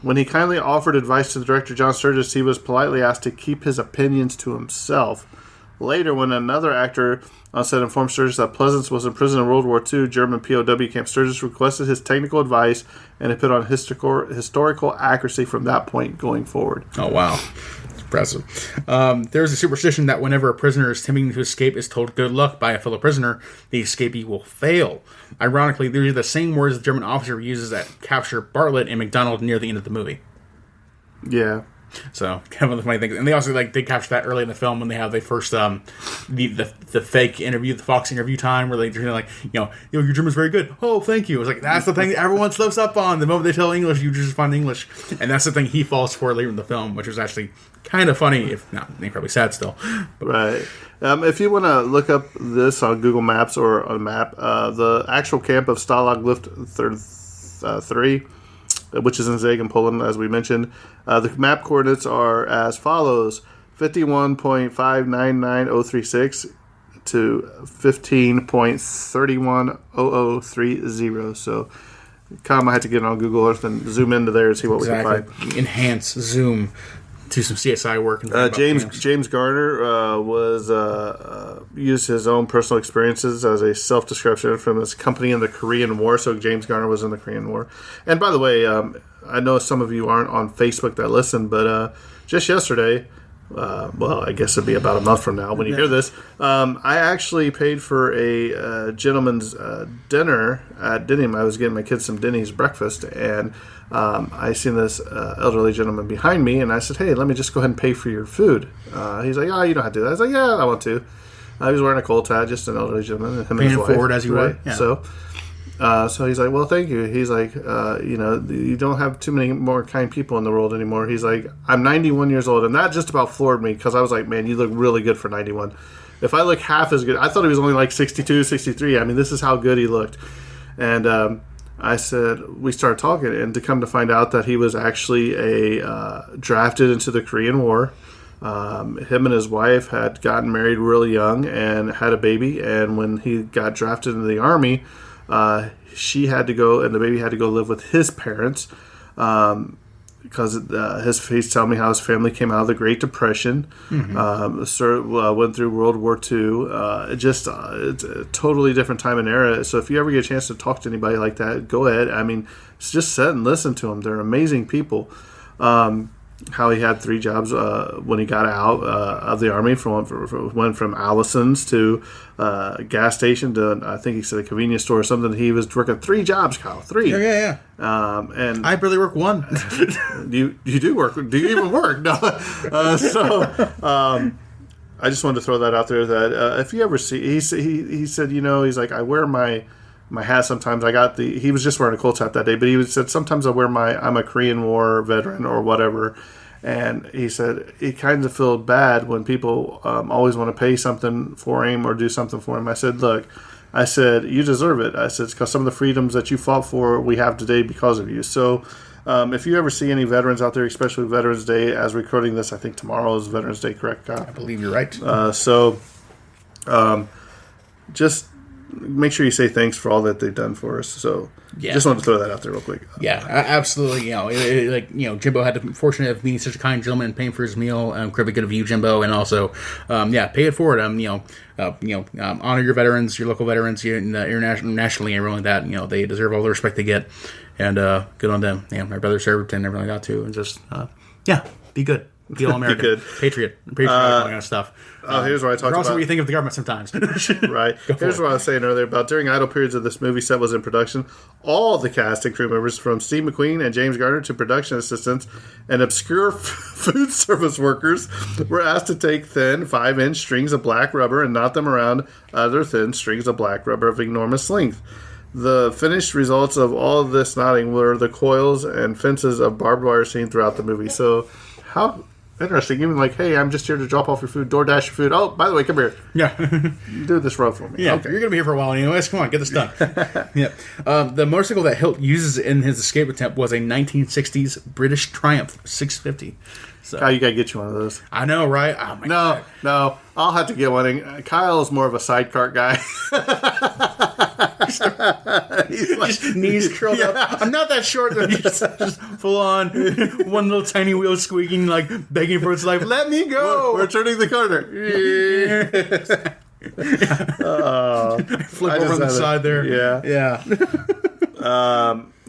[SPEAKER 1] When he kindly offered advice to the director, John Sturges, he was politely asked to keep his opinions to himself. Later, when another actor on set informed Sturges that Pleasance was in prison in World War II German POW camp, Sturges requested his technical advice and it put on historical accuracy from that point going forward.
[SPEAKER 7] Oh, wow. That's impressive. There's a superstition that whenever a prisoner is attempting to escape is told good luck by a fellow prisoner, the escapee will fail. Ironically, these are the same words the German officer uses that capture Bartlett and McDonald near the end of the movie.
[SPEAKER 1] Yeah.
[SPEAKER 7] So, kind of the funny thing. And they also, like, they capture that early in the film when they have the first, the fake interview, the Fox interview time, where they're like, your German's very good. Oh, thank you. It's like, that's the thing that everyone slips up on. The moment they tell English, you just find English. And that's the thing he falls for later in the film, which was actually kind of funny, if not incredibly sad still. But,
[SPEAKER 1] right. If you want to look up this on Google Maps or on a map, the actual camp of Stalag Luft 3, which is in Zagan, Poland, as we mentioned. The map coordinates are as follows: 51.599036 to 15.310030. So, I had to get on Google Earth and zoom into there and see what we can find.
[SPEAKER 7] Enhance, zoom, do some CSI work. And
[SPEAKER 1] James Garner used his own personal experiences as a self-description from his company in the Korean War. So James Garner was in the Korean War. And by the way, I know some of you aren't on Facebook that listen, but just yesterday, well, I guess it'd be about a month from now when you hear this. I actually paid for a gentleman's dinner at Denny's. I was getting my kids some Denny's breakfast, and I seen this elderly gentleman behind me, and I said, "Hey, let me just go ahead and pay for your food." He's like, "Oh, you don't have to do that." I was like, "Yeah, I want to." He was wearing a cold hat, just an elderly gentleman. Him and his
[SPEAKER 7] Paying
[SPEAKER 1] wife,
[SPEAKER 7] forward as you
[SPEAKER 1] right?
[SPEAKER 7] would. Yeah.
[SPEAKER 1] So he's like, "Well, thank you." He's like, you don't have too many more kind people in the world anymore. He's like, "I'm 91 years old," and that just about floored me because I was like, "Man, you look really good for 91." If I look half as good, I thought he was only like 62, 63. I mean, this is how good he looked. And I said, we started talking, and to come to find out that he was actually drafted into the Korean War. Him and his wife had gotten married really young and had a baby, and when he got drafted into the Army, she had to go, and the baby had to go live with his parents, because he's telling me how his family came out of the Great Depression, went through World War II. It's a totally different time and era. So if you ever get a chance to talk to anybody like that, go ahead. I mean, just sit and listen to them. They're amazing people. How he had 3 jobs when he got out of the Army. Went from Allison's to a gas station to, I think he said, a convenience store or something. He was working 3 jobs, Kyle. 3.
[SPEAKER 7] Yeah.
[SPEAKER 1] And
[SPEAKER 7] I barely work one.
[SPEAKER 1] you do work. Do you even work? No. I just wanted to throw that out there. That if you ever see, he said, he's like, I wear my hat sometimes. He was just wearing a cold hat that day, but he said sometimes I'm a Korean War veteran or whatever. And he said he kind of felt bad when people always want to pay something for him or do something for him. I said, look, you deserve it. I said, it's because some of the freedoms that you fought for, we have today because of you. So if you ever see any veterans out there, especially Veterans Day, as recording this, I think tomorrow is Veterans Day, correct, Kyle?
[SPEAKER 7] I believe you're right.
[SPEAKER 1] Just make sure you say thanks for all that they've done for us. So just wanted to throw that out there real quick.
[SPEAKER 7] Yeah, absolutely. Jimbo had the fortune of being such a kind gentleman and paying for his meal. Incredibly good of you, Jimbo, and also, pay it forward. Honor your veterans, your local veterans, internationally, nationally, everyone like that. They deserve all the respect they get, and good on them. Yeah, my brother served and everything like that too, and just be good. Be all American.
[SPEAKER 1] Good.
[SPEAKER 7] Patriot, all that kind of stuff.
[SPEAKER 1] Here's what I talked about.
[SPEAKER 7] Also, what you think of the government sometimes.
[SPEAKER 1] Right. Here's what I was saying earlier about during idle periods of this movie set was in production, all the cast and crew members, from Steve McQueen and James Garner to production assistants and obscure food service workers, were asked to take thin 5-inch strings of black rubber and knot them around other thin strings of black rubber of enormous length. The finished results of all of this knotting were the coils and fences of barbed wire seen throughout the movie. So, how interesting. Even like, hey, I'm just here to drop off your food, DoorDash your food. Oh, by the way, come here.
[SPEAKER 7] Yeah.
[SPEAKER 1] Do this row for me.
[SPEAKER 7] Yeah,
[SPEAKER 1] okay.
[SPEAKER 7] You're going to be here for a while anyways. Come on, get this done. Yeah. The motorcycle that Hilt uses in his escape attempt was a 1960s British Triumph 650. So,
[SPEAKER 1] Kyle, you got to get you one of those.
[SPEAKER 7] I know, right? Oh, my God.
[SPEAKER 1] No. I'll have to get one. And Kyle's more of a sidecar guy.
[SPEAKER 7] He's like, just knees curled up. I'm not that short. Just full on, one little tiny wheel squeaking, like begging for its life. Let me go.
[SPEAKER 1] We're turning the corner.
[SPEAKER 7] Flip over on the side there.
[SPEAKER 1] Yeah.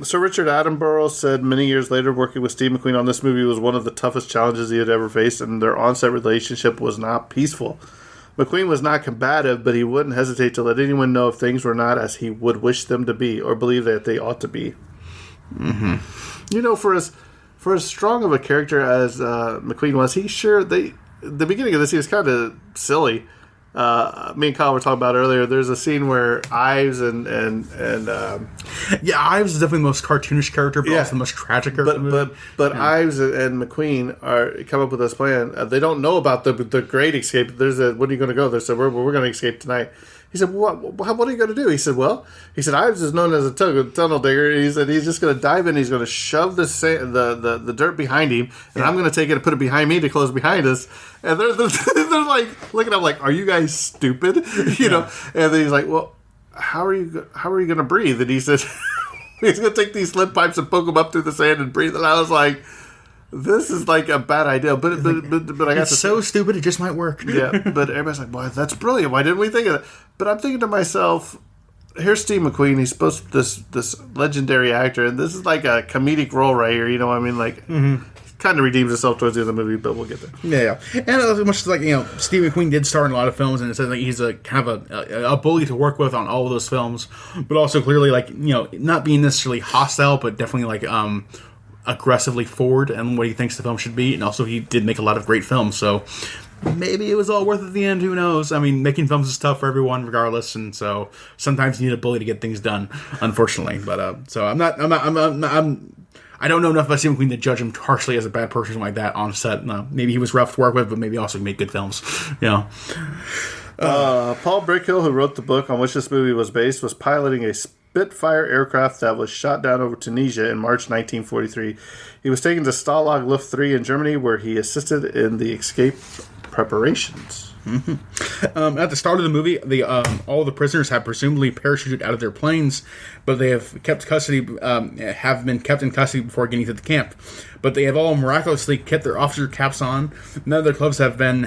[SPEAKER 1] Sir Richard Attenborough said many years later, working with Steve McQueen on this movie was one of the toughest challenges he had ever faced, and their on-set relationship was not peaceful. McQueen was not combative, but he wouldn't hesitate to let anyone know if things were not as he would wish them to be or believe that they ought to be. Mm-hmm. For as strong of a character as McQueen was, the beginning of this, he was kind of silly. Me and Kyle were talking about earlier. There's a scene where Ives and
[SPEAKER 7] Ives is definitely the most cartoonish character, but also the most tragic character.
[SPEAKER 1] But Ives and McQueen come up with this plan. They don't know about the great escape. When are you going to go? They said we're going to escape tonight. He said, what are you going to do? He said, Ives is known as a tunnel digger. He said he's just going to dive in. He's going to shove the dirt behind him, and I'm going to take it and put it behind me to close behind us. And they're like looking at him like, are you guys stupid? You know? And then he's like, well, how are you going to breathe? And he said, he's going to take these lead pipes and poke them up through the sand and breathe. And I was like, this is like a bad idea, but I got
[SPEAKER 7] so stupid it just might work.
[SPEAKER 1] Yeah, but everybody's like, "Boy, that's brilliant! Why didn't we think of it?" But I'm thinking to myself, here's Steve McQueen. He's supposed to this legendary actor, and this is like a comedic role right here. You know what I mean? Like, kind of redeems itself towards the end of the movie, but we'll get there.
[SPEAKER 7] Yeah. And as much as, like, you know, Steve McQueen did star in a lot of films, and it says like he's a kind of a bully to work with on all of those films, but also clearly, like, you know, not being necessarily hostile, but definitely like aggressively forward and what he thinks the film should be. And also he did make a lot of great films, so maybe it was all worth it at the end. Who knows? I mean, making films is tough for everyone, regardless, and so sometimes you need a bully to get things done, unfortunately. But so I don't know enough about Steve McQueen to judge him harshly as a bad person like that on set. No, maybe he was rough to work with, but maybe also he made good films. You know.
[SPEAKER 1] Paul Brickhill, who wrote the book on which this movie was based, was piloting a Spitfire aircraft that was shot down over Tunisia in March 1943. He was taken to Stalag Luft 3 in Germany, where he assisted in the escape preparations.
[SPEAKER 7] At the start of the movie, all the prisoners have presumably parachuted out of their planes, but they have been kept in custody before getting to the camp. But they have all miraculously kept their officer caps on. None of their clothes have been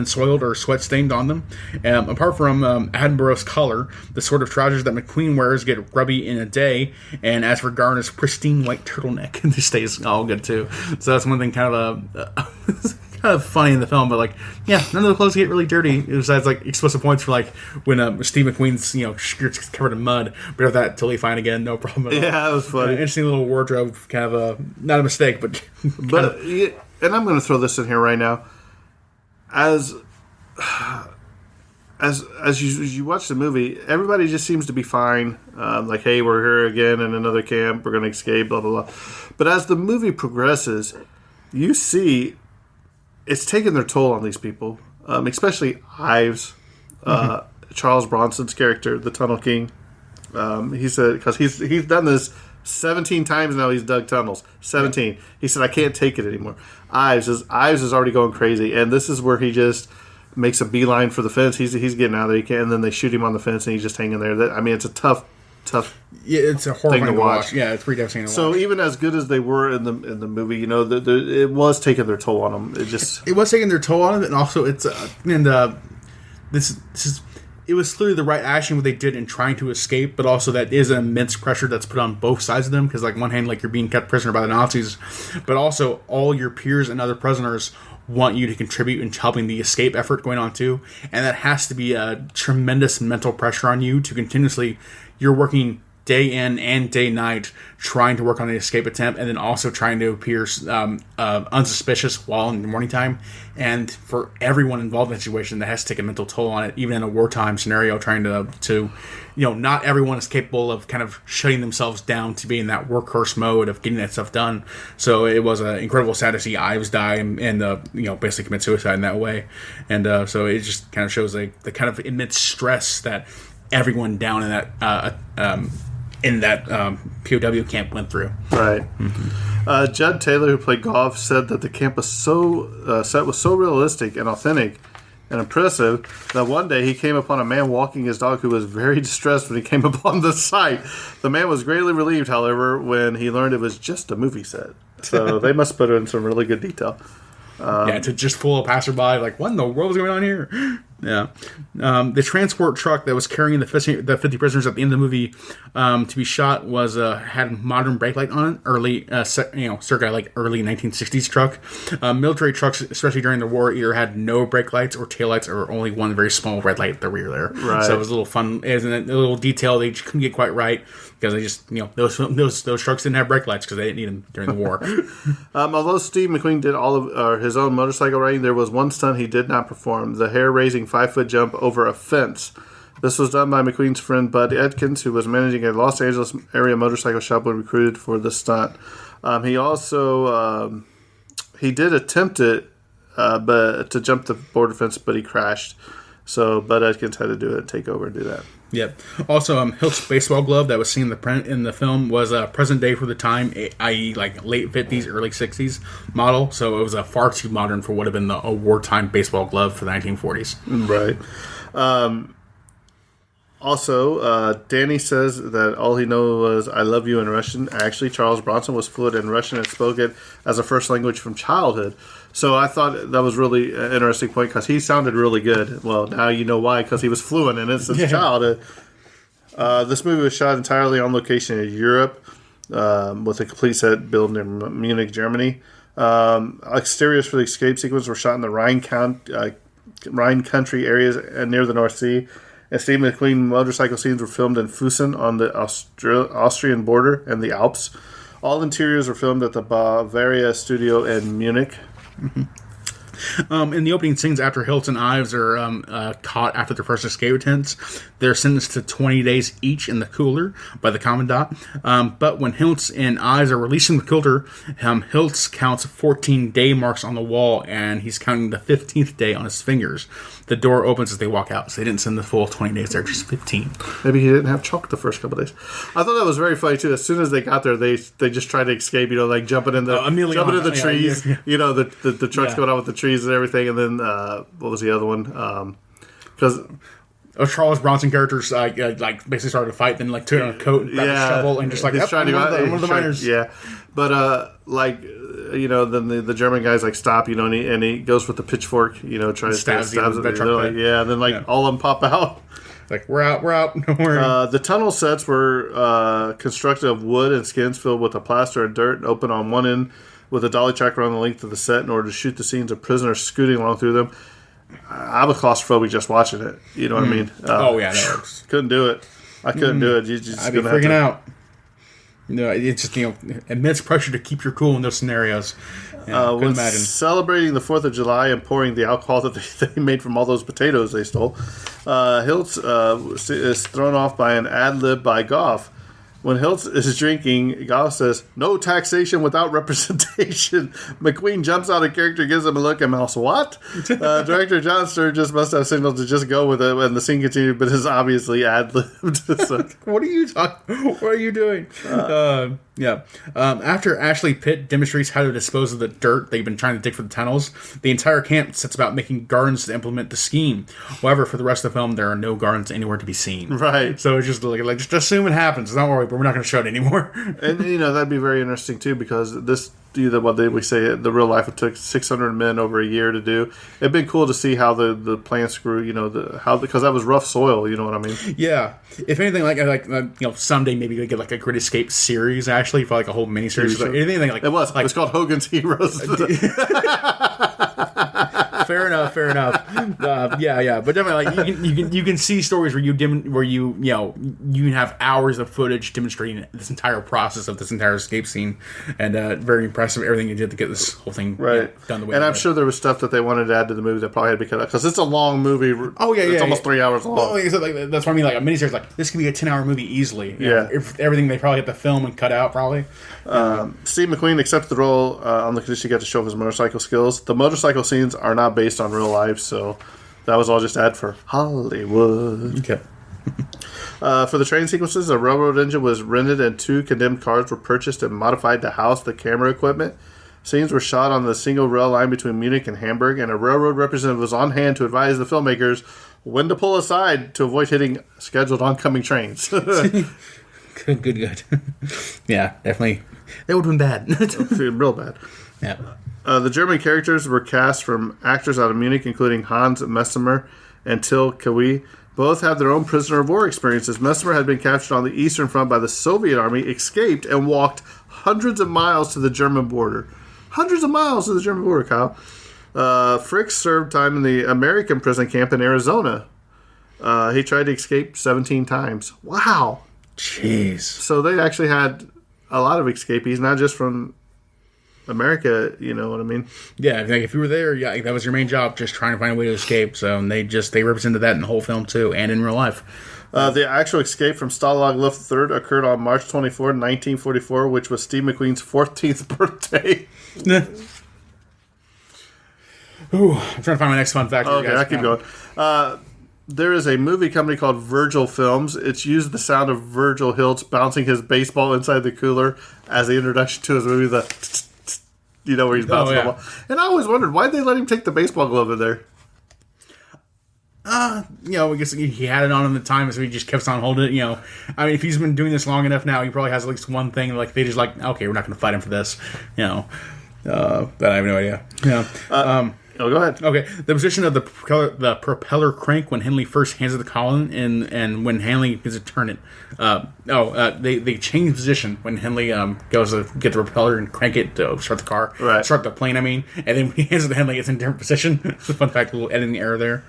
[SPEAKER 7] soiled or sweat stained on them. Apart from Attenborough's collar, the sort of trousers that McQueen wears get grubby in a day. And as for Garner's pristine white turtleneck, this stays all good too. So that's one thing kind of funny in the film, but like, yeah, none of the clothes get really dirty. Besides like explicit points for like when Steve McQueen's shirt's covered in mud, but have that totally fine again, no problem at all.
[SPEAKER 1] Yeah, that was funny.
[SPEAKER 7] Interesting little wardrobe, kind of not a mistake, but
[SPEAKER 1] and I'm going to throw this in here right now. As you watch the movie, everybody just seems to be fine. Like, hey, we're here again in another camp. We're going to escape, blah blah blah. But as the movie progresses, you see it's taking their toll on these people, especially Ives, Charles Bronson's character, the Tunnel King. He said, because he's done this 17 times now. He's dug tunnels. 17. Yeah. He said, I can't take it anymore. Ives is already going crazy, and this is where he just makes a beeline for the fence. He's getting out of there. And then they shoot him on the fence, and he's just hanging there. I mean, it's a tough.
[SPEAKER 7] Yeah, it's a horrifying thing to watch. Yeah, it's pretty devastating to watch.
[SPEAKER 1] So even as good as they were in the movie, it was taking their toll on them. It
[SPEAKER 7] was taking their toll on them, and also it's it was clearly the right action what they did in trying to escape, but also that is an immense pressure that's put on both sides of them, because like one hand, like you're being kept prisoner by the Nazis, but also all your peers and other prisoners want you to contribute in helping the escape effort going on too, and that has to be a tremendous mental pressure on you to continuously. You're working day in and day night trying to work on the escape attempt, and then also trying to appear unsuspicious while in the morning time. And for everyone involved in the situation, that has to take a mental toll on it, even in a wartime scenario, trying to not everyone is capable of kind of shutting themselves down to be in that workhorse mode of getting that stuff done. So it was incredible sad to see Ives die and basically commit suicide in that way. And so it just kind of shows the kind of immense stress that everyone down in that POW camp went through.
[SPEAKER 1] Right. Mm-hmm. Judd Taylor, who played Golf, said that the camp was set was so realistic and authentic and impressive that one day he came upon a man walking his dog who was very distressed when he came upon the site. The man was greatly relieved, however, when he learned it was just a movie set. So they must put in some really good detail.
[SPEAKER 7] To just fool a passerby, like, what in the world is going on here? Yeah. The transport truck that was carrying the 50 prisoners at the end of the movie to be shot had modern brake light on it, circa like early 1960s truck. Military trucks, especially during the war, either had no brake lights or taillights, or only one very small red light at the rear there. Right. So it was a little fun, a little detail they just couldn't get quite right, because they just, those trucks didn't have brake lights because they didn't need them during the war.
[SPEAKER 1] Although Steve McQueen did all of his own motorcycle riding, there was one stunt he did not perform: the hair-raising 5-foot jump over a fence. This was done by McQueen's friend Bud Adkins, who was managing a Los Angeles area motorcycle shop when recruited for the stunt. He also he did attempt it, but to jump the border fence, but he crashed. So Bud Adkins had to do it, take over and do that.
[SPEAKER 7] Yep. Also, Hilt's baseball glove that was seen in the film was present day for the time, i.e., like late 50s, early 60s model. So it was far too modern for what would have been a wartime baseball glove for the 1940s.
[SPEAKER 1] Right. Also, Danny says that all he knows was "I love you" in Russian. Actually, Charles Bronson was fluent in Russian and spoke it as a first language from childhood. So I thought that was really an interesting point, because he sounded really good. Well, now you know why, because he was fluent in it since childhood. This movie was shot entirely on location in Europe, with a complete set built in Munich, Germany. Exteriors for the escape sequence were shot in the Rhine country areas near the North Sea. And Steve McQueen motorcycle scenes were filmed in Füssen on the Austrian border and the Alps. All interiors were filmed at the Bavaria studio in Munich.
[SPEAKER 7] In the opening scenes, after Hiltz and Ives are caught after their first escape attempts, they're sentenced to 20 days each in the cooler by the commandant. But when Hiltz and Ives are released from the cooler, Hiltz counts 14 day marks on the wall, and he's counting the 15th day on his fingers. The door opens as they walk out, so they didn't send the full 20 days there, just 15.
[SPEAKER 1] Maybe he didn't have chalk the first couple days. I thought that was very funny too. As soon as they got there, they just tried to escape. Like jumping in the trees.
[SPEAKER 7] Yeah.
[SPEAKER 1] The trucks going out with the trees and everything. And then what was the other one? Because
[SPEAKER 7] Charles Bronson characters basically started to fight, then took on a coat, and grabbed a shovel, and just
[SPEAKER 1] he's trying to go out.
[SPEAKER 7] one of the miners.
[SPEAKER 1] Yeah, but then the German guys stop, and he goes with the pitchfork, tries to stabs it. And then all of them pop out.
[SPEAKER 7] We're out. Don't worry.
[SPEAKER 1] The tunnel sets were constructed of wood and skins filled with a plaster and dirt, and open on one end with a dolly track around the length of the set in order to shoot the scenes of prisoners scooting along through them. I was claustrophobic just watching it. You know what I mean? Couldn't do it. I couldn't do it.
[SPEAKER 7] I'd be freaking out. No, it's just immense pressure to keep your cool in those scenarios. Couldn't imagine. Celebrating
[SPEAKER 1] the 4th of July and pouring the alcohol that they made from all those potatoes they stole, Hiltz is thrown off by an ad lib by Goff. When Hiltz is drinking, Goff says, "No taxation without representation." McQueen jumps out of character, gives him a look, and Mouse, "What?" Director John Sturges must have signaled to just go with it, and the scene continued, but is obviously ad-libbed. So.
[SPEAKER 7] What are you talking? What are you doing? After Ashley Pitt demonstrates how to dispose of the dirt they've been trying to dig for the tunnels, the entire camp sets about making gardens to implement the scheme. However, for the rest of the film, there are no gardens anywhere to be seen.
[SPEAKER 1] Right.
[SPEAKER 7] So it's just just assume it happens. Don't worry, but we're not going to show it anymore.
[SPEAKER 1] And that'd be very interesting too, because this. We say the real life, it took 600 men over a year to do. It'd been cool to see how the plants grew, because that was rough soil, you know what I mean?
[SPEAKER 7] Yeah. If anything, someday maybe we get a Great Escape series, actually, for a whole miniseries. Anything
[SPEAKER 1] it was. It's called Hogan's Heroes.
[SPEAKER 7] Fair enough. But definitely, you can see stories where you can have hours of footage demonstrating this entire process of this entire escape scene, and very impressive everything you did to get this whole thing done the way.
[SPEAKER 1] And I'm sure there was stuff that they wanted to add to the movie that probably had to be cut out because it's a long movie. It's almost 3 hours long.
[SPEAKER 7] Well, that's what I mean. A miniseries, this could be a 10-hour movie easily. If everything they probably had to film and cut out, probably.
[SPEAKER 1] Steve McQueen accepted the role on the condition he got to show his motorcycle skills. The motorcycle scenes are not based on real life, so that was all just ad for Hollywood.
[SPEAKER 7] Okay.
[SPEAKER 1] For the train sequences, a railroad engine was rented and 2 condemned cars were purchased and modified to house the camera equipment. Scenes were shot on the single rail line between Munich and Hamburg, and a railroad representative was on hand to advise the filmmakers when to pull aside to avoid hitting scheduled oncoming trains.
[SPEAKER 7] Good. Yeah, definitely. That would have been bad.
[SPEAKER 1] Real bad.
[SPEAKER 7] Yeah.
[SPEAKER 1] The German characters were cast from actors out of Munich, including Hans Mesmer and Till Kawi. Both had their own prisoner of war experiences. Mesmer had been captured on the Eastern Front by the Soviet Army, escaped, and walked hundreds of miles to the German border. Hundreds of miles to the German border, Kyle. Frick served time in the American prison camp in Arizona. He tried to escape 17 times. Wow.
[SPEAKER 7] Jeez.
[SPEAKER 1] So they actually had a lot of escapees, not just from America, you know what I mean?
[SPEAKER 7] Yeah, if you were there, that was your main job, just trying to find a way to escape. So they represented that in the whole film too, and in real life.
[SPEAKER 1] The actual escape from Stalag Luft III occurred on March 24, 1944, which was Steve McQueen's 14th birthday.
[SPEAKER 7] Ooh, I'm trying to find my next fun fact.
[SPEAKER 1] Okay, I'll keep going. There is a movie company called Virgil Films. It's used the sound of Virgil Hiltz bouncing his baseball inside the cooler as the introduction to his movie, where he's bouncing the ball. And I always wondered, why'd they let him take the baseball glove in there?
[SPEAKER 7] I guess he had it on him at the time, so he just kept on holding it. I mean, if he's been doing this long enough now, he probably has at least one thing. They just okay, we're not going to fight him for this. But I have no idea. Yeah.
[SPEAKER 1] Oh, go ahead.
[SPEAKER 7] Okay, the position of the propeller crank when Henley first hands it to Colin, and when Henley gets to turn it. They change position when Henley goes to get the propeller and crank it to start the car, start the plane. I mean, and then when he hands it to Henley, it's in a different position. It's a fun fact, a little editing error there.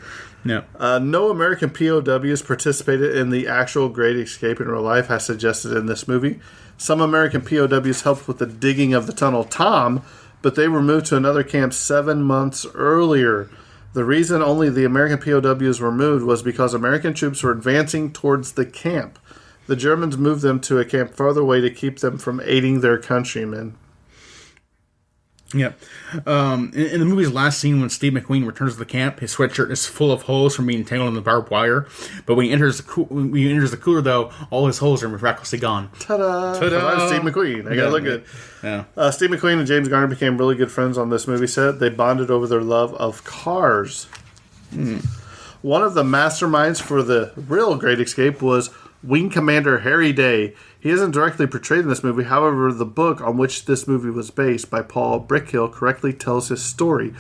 [SPEAKER 7] No.
[SPEAKER 1] No American POWs participated in the actual Great Escape in real life, as suggested in this movie. Some American POWs helped with the digging of the tunnel Tom, but they were moved to another camp 7 months earlier. The reason only the American POWs were moved was because American troops were advancing towards the camp. The Germans moved them to a camp farther away to keep them from aiding their countrymen.
[SPEAKER 7] Yeah. In the movie's last scene, when Steve McQueen returns to the camp, his sweatshirt is full of holes from being tangled in the barbed wire. But when he enters the cooler, though, all his holes are miraculously gone.
[SPEAKER 1] Ta-da! Ta-da! Steve McQueen. I gotta look good.
[SPEAKER 7] Yeah.
[SPEAKER 1] Steve McQueen and James Garner became really good friends on this movie set. They bonded over their love of cars. One of the masterminds for the real Great Escape was Wing Commander Harry Day. He isn't directly portrayed in this movie. However, the book on which this movie was based by Paul Brickhill correctly tells his story.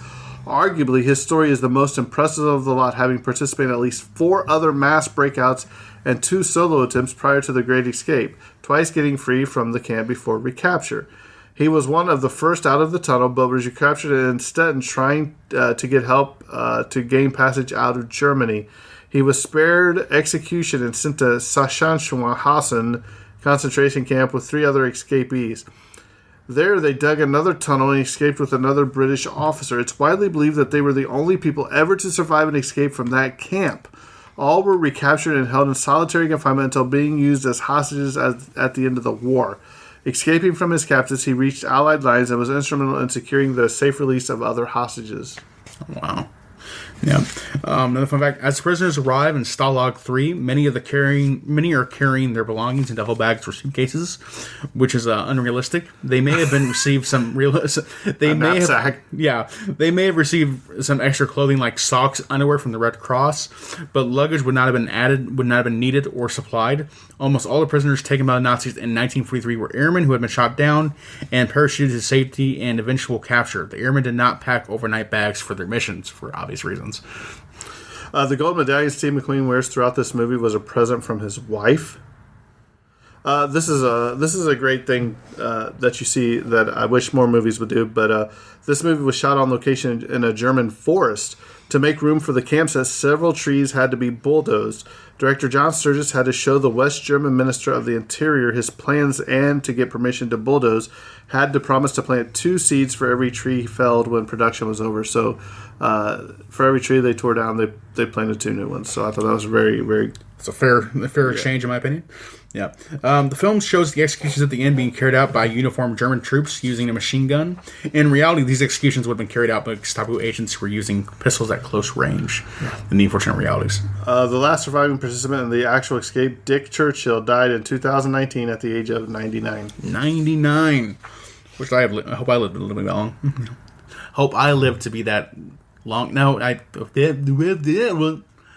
[SPEAKER 1] Arguably, his story is the most impressive of the lot, having participated in at least 4 other mass breakouts and 2 solo attempts prior to the Great Escape, twice getting free from the camp before recapture. He was one of the first out of the tunnel, but was recaptured instead and trying to get help to gain passage out of Germany. He was spared execution and sent to Sachsenhausen concentration camp with 3 other escapees. There, they dug another tunnel and escaped with another British officer. It's widely believed that they were the only people ever to survive an escape from that camp. All were recaptured and held in solitary confinement until being used as hostages at the end of the war. Escaping from his captors, he reached Allied lines and was instrumental in securing the safe release of other hostages.
[SPEAKER 7] Wow. Yeah. Another fun fact: as prisoners arrive in Stalag 3, many are carrying their belongings in duffel bags or suitcases, which is unrealistic. They may have received some They may have received some extra clothing like socks, underwear from the Red Cross, but luggage would not have been needed or supplied. Almost all the prisoners taken by the Nazis in 1943 were airmen who had been shot down and parachuted to safety and eventual capture. The airmen did not pack overnight bags for their missions, for obvious reasons.
[SPEAKER 1] The gold medallion Steve McQueen wears throughout this movie was a present from his wife. This is a great thing that you see that I wish more movies would do. But this movie was shot on location in a German forest. To make room for the campsite, several trees had to be bulldozed. Director John Sturges had to show the West German Minister of the Interior his plans, and to get permission to bulldoze, had to promise to plant 2 seeds for every tree felled when production was over. So for every tree they tore down, they planted 2 new ones. So I thought that was very, very...
[SPEAKER 7] It's a fair exchange, in my opinion. Yeah. The film shows the executions at the end being carried out by uniformed German troops using a machine gun. In reality, these executions would have been carried out by Gestapo agents who were using pistols at close range. In the unfortunate realities.
[SPEAKER 1] The last surviving participant in the actual escape, Dick Churchill, died in 2019 at the age of 99.
[SPEAKER 7] 99. I hope I lived a little bit long. Hope I live to be that long. No,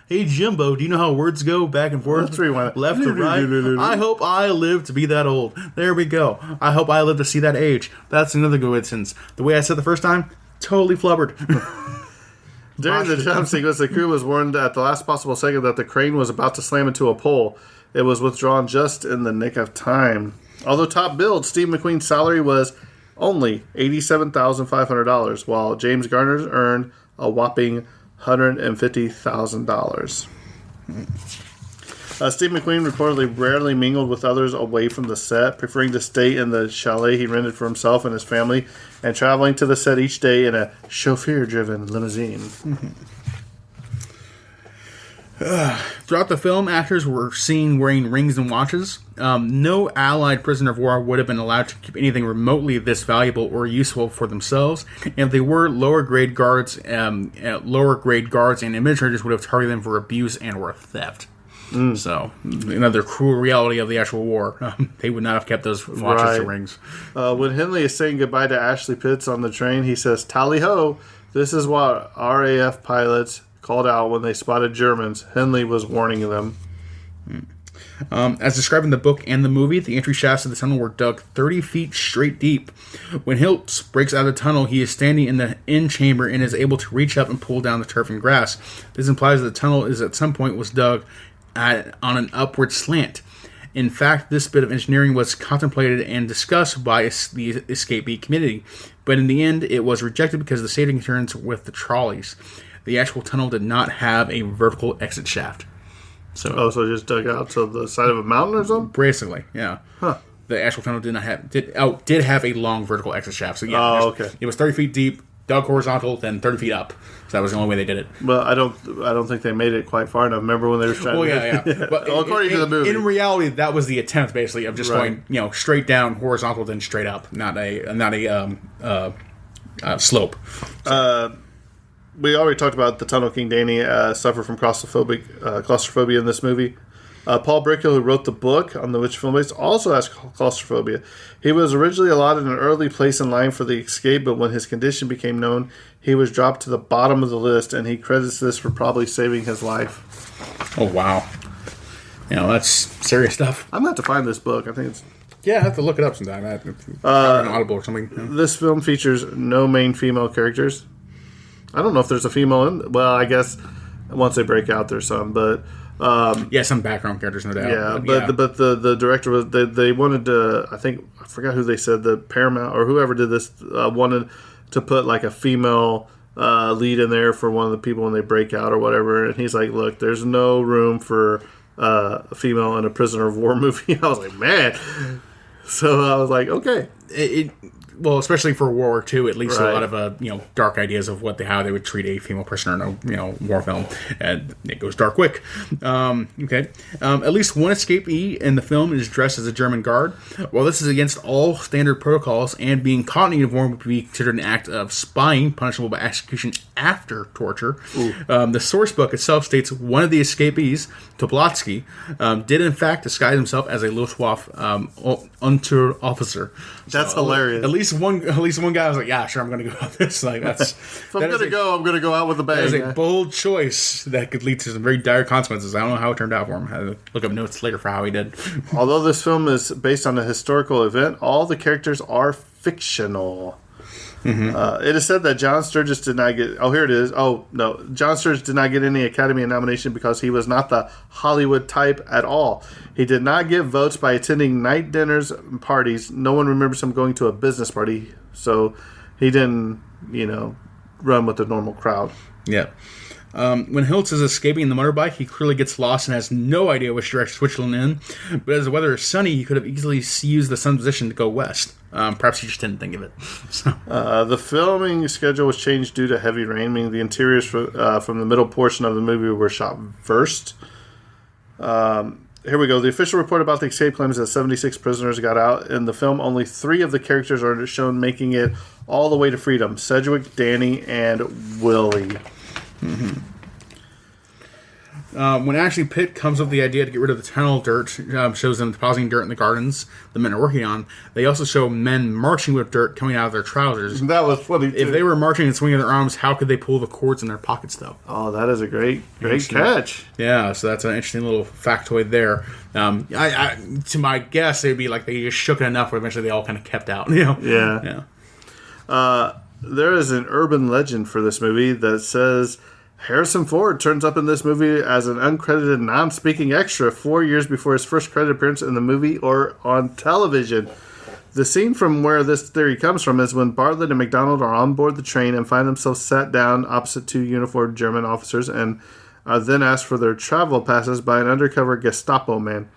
[SPEAKER 7] hey, Jimbo, do you know how words go back and forth? Left to right? I hope I live to be that old. There we go. I hope I live to see that age. That's another coincidence. The way I said the first time, totally flubbered.
[SPEAKER 1] During the jump sequence, the crew was warned at the last possible second that the crane was about to slam into a pole. It was withdrawn just in the nick of time. Although top billed, Steve McQueen's salary was only $87,500, while James Garner earned a whopping $150,000. Steve McQueen reportedly rarely mingled with others away from the set, preferring to stay in the chalet he rented for himself and his family, and traveling to the set each day in a chauffeur-driven limousine.
[SPEAKER 7] Throughout the film, actors were seen wearing rings and watches. No Allied prisoner of war would have been allowed to keep anything remotely this valuable or useful for themselves. And if they were, lower grade guards and administrators would have targeted them for abuse and or theft. So, another cruel reality of the actual war. They would not have kept those watches or rings.
[SPEAKER 1] When Henley is saying goodbye to Ashley Pitts on the train, he says, "Tally ho! This is what RAF pilots called out when they spotted Germans." Henley was warning them.
[SPEAKER 7] As described in the book and the movie, the entry shafts of the tunnel were dug 30 feet straight deep. When Hiltz breaks out of the tunnel, he is standing in the end chamber and is able to reach up and pull down the turf and grass. This implies that the tunnel is at some point was dug on an upward slant. In fact, this bit of engineering was contemplated and discussed by the escapee committee, but in the end, it was rejected because of the safety concerns with the trolleys. The actual tunnel did not have a vertical exit shaft.
[SPEAKER 1] So just dug out to the side of a mountain or something?
[SPEAKER 7] Basically, yeah.
[SPEAKER 1] Huh.
[SPEAKER 7] The actual tunnel did have a long vertical exit shaft. So yeah,
[SPEAKER 1] okay.
[SPEAKER 7] It was 30 feet deep, dug horizontal, then 30 feet up. So that was the only way they did it.
[SPEAKER 1] Well, I don't think they made it quite far enough. Remember when they were trying?
[SPEAKER 7] Well, yeah. But
[SPEAKER 1] well, according to the movie,
[SPEAKER 7] in reality, that was the attempt, basically, of just going, straight down, horizontal, then straight up, not a slope.
[SPEAKER 1] We already talked about the Tunnel King Danny suffered from claustrophobia in this movie. Paul Brickhill, who wrote the book on the which film based, also has claustrophobia. He was originally allotted an early place in line for the escape, but when his condition became known, he was dropped to the bottom of the list, and he credits this for probably saving his life.
[SPEAKER 7] Oh, wow. That's serious stuff.
[SPEAKER 1] I'm going to have to find this book. I think it's...
[SPEAKER 7] Yeah, I have to look it up sometime. An Audible or something. Yeah.
[SPEAKER 1] This film features no main female characters. I don't know if there's a female in... Well, I guess once they break out, there's some, but...
[SPEAKER 7] some background characters, no doubt.
[SPEAKER 1] Yeah, but the director was... They wanted to... I forgot who they said, the Paramount, or whoever did this, wanted to put like a female lead in there for one of the people when they break out or whatever, and he's like, look, there's no room for a female in a prisoner of war movie. I was like, man. So I was like, okay.
[SPEAKER 7] Well, especially for World War II, at least
[SPEAKER 1] Right.
[SPEAKER 7] a lot of dark ideas of how they would treat a female prisoner in a war film, and it goes dark quick. Okay, at least one escapee in the film is dressed as a German guard. While this is against all standard protocols, and being caught in uniform would be considered an act of spying, punishable by execution after torture. The source book itself states one of the escapees, Toblotsky, did in fact disguise himself as a Luftwaffe Unterofficer.
[SPEAKER 1] That's hilarious.
[SPEAKER 7] At least one guy was like, "Yeah, sure, I'm going to go with this." Like that's.
[SPEAKER 1] If I'm going to go out with a bang.
[SPEAKER 7] That is a bold choice that could lead to some very dire consequences. I don't know how it turned out for him. I had to look up notes later for how he did.
[SPEAKER 1] Although this film is based on a historical event, all the characters are fictional. Mm-hmm. It is said that John Sturges did not get... Oh, here it is. Oh, no. John Sturges did not get any Academy nomination because he was not the Hollywood type at all. He did not get votes by attending night dinners and parties. No one remembers him going to a business party, so he didn't, run with the normal crowd.
[SPEAKER 7] Yeah. When Hiltz is escaping the motorbike, he clearly gets lost and has no idea which direction Switzerland in. But as the weather is sunny, he could have easily used the sun's position to go west. Perhaps he just didn't think of it. So.
[SPEAKER 1] The filming schedule was changed due to heavy rain, meaning the interiors from the middle portion of the movie were shot first. Here we go. The official report about the escape claims that 76 prisoners got out. In the film, only 3 of the characters are shown making it all the way to freedom. Sedgwick, Danny, and Willie.
[SPEAKER 7] Mm-hmm. When Ashley Pitt comes up with the idea to get rid of the tunnel dirt, shows them depositing dirt in the gardens the men are working on. They also show men marching with dirt coming out of their trousers.
[SPEAKER 1] That was funny, too.
[SPEAKER 7] If they were marching and swinging their arms, how could they pull the cords in their pockets, though?
[SPEAKER 1] Oh, that is a great catch.
[SPEAKER 7] Yeah, so that's an interesting little factoid there. To my guess, it'd be like they just shook it enough where eventually they all kind of kept out.
[SPEAKER 1] Yeah. There is an urban legend for this movie that says Harrison Ford turns up in this movie as an uncredited, non-speaking extra 4 years before his first credit appearance in the movie or on television. The scene from where this theory comes from is when Bartlett and McDonald are on board the train and find themselves sat down opposite 2 uniformed German officers and are then asked for their travel passes by an undercover Gestapo man.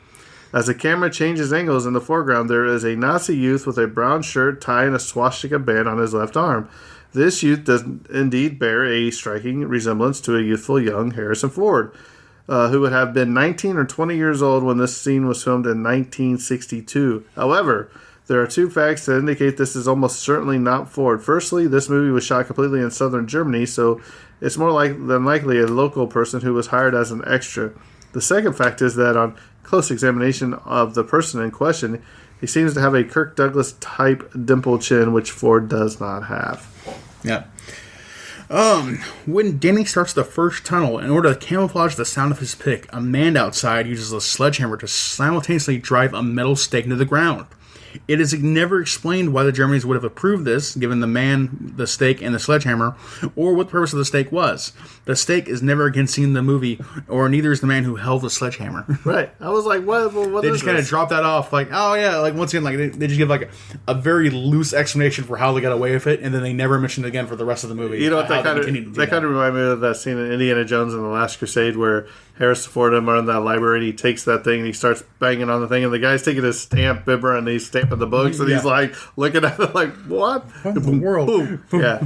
[SPEAKER 1] As the camera changes angles in the foreground, there is a Nazi youth with a brown shirt, tie, and a swastika band on his left arm. This youth does indeed bear a striking resemblance to a youthful young Harrison Ford, who would have been 19 or 20 years old when this scene was filmed in 1962. However, there are 2 facts that indicate this is almost certainly not Ford. Firstly, this movie was shot completely in southern Germany, so it's more than likely a local person who was hired as an extra. The second fact is that on close examination of the person in question, he seems to have a Kirk Douglas type dimple chin, which Ford does not have.
[SPEAKER 7] Yeah. When Danny starts the first tunnel, in order to camouflage the sound of his pick, a man outside uses a sledgehammer to simultaneously drive a metal stake into the ground. It is never explained why the Germans would have approved this, given the man, the stake, and the sledgehammer, or what the purpose of the stake was. The stake is never again seen in the movie, or neither is the man who held the sledgehammer.
[SPEAKER 1] Right. I was like, what
[SPEAKER 7] They
[SPEAKER 1] is
[SPEAKER 7] just kind of
[SPEAKER 1] this?
[SPEAKER 7] drop that off, like, oh yeah, like once again, like they just give like a very loose explanation for how they got away with it, and then they never mention it again for the rest of the movie.
[SPEAKER 1] You know what,
[SPEAKER 7] how
[SPEAKER 1] that kind of remind me of that scene in Indiana Jones and the Last Crusade where Harrison Ford and him are in that library and he takes that thing and he starts banging on the thing and the guy's taking his stamp bibber and he's stamping the books and he's like looking at it like, what?
[SPEAKER 7] What in the world?
[SPEAKER 1] Boom. Yeah.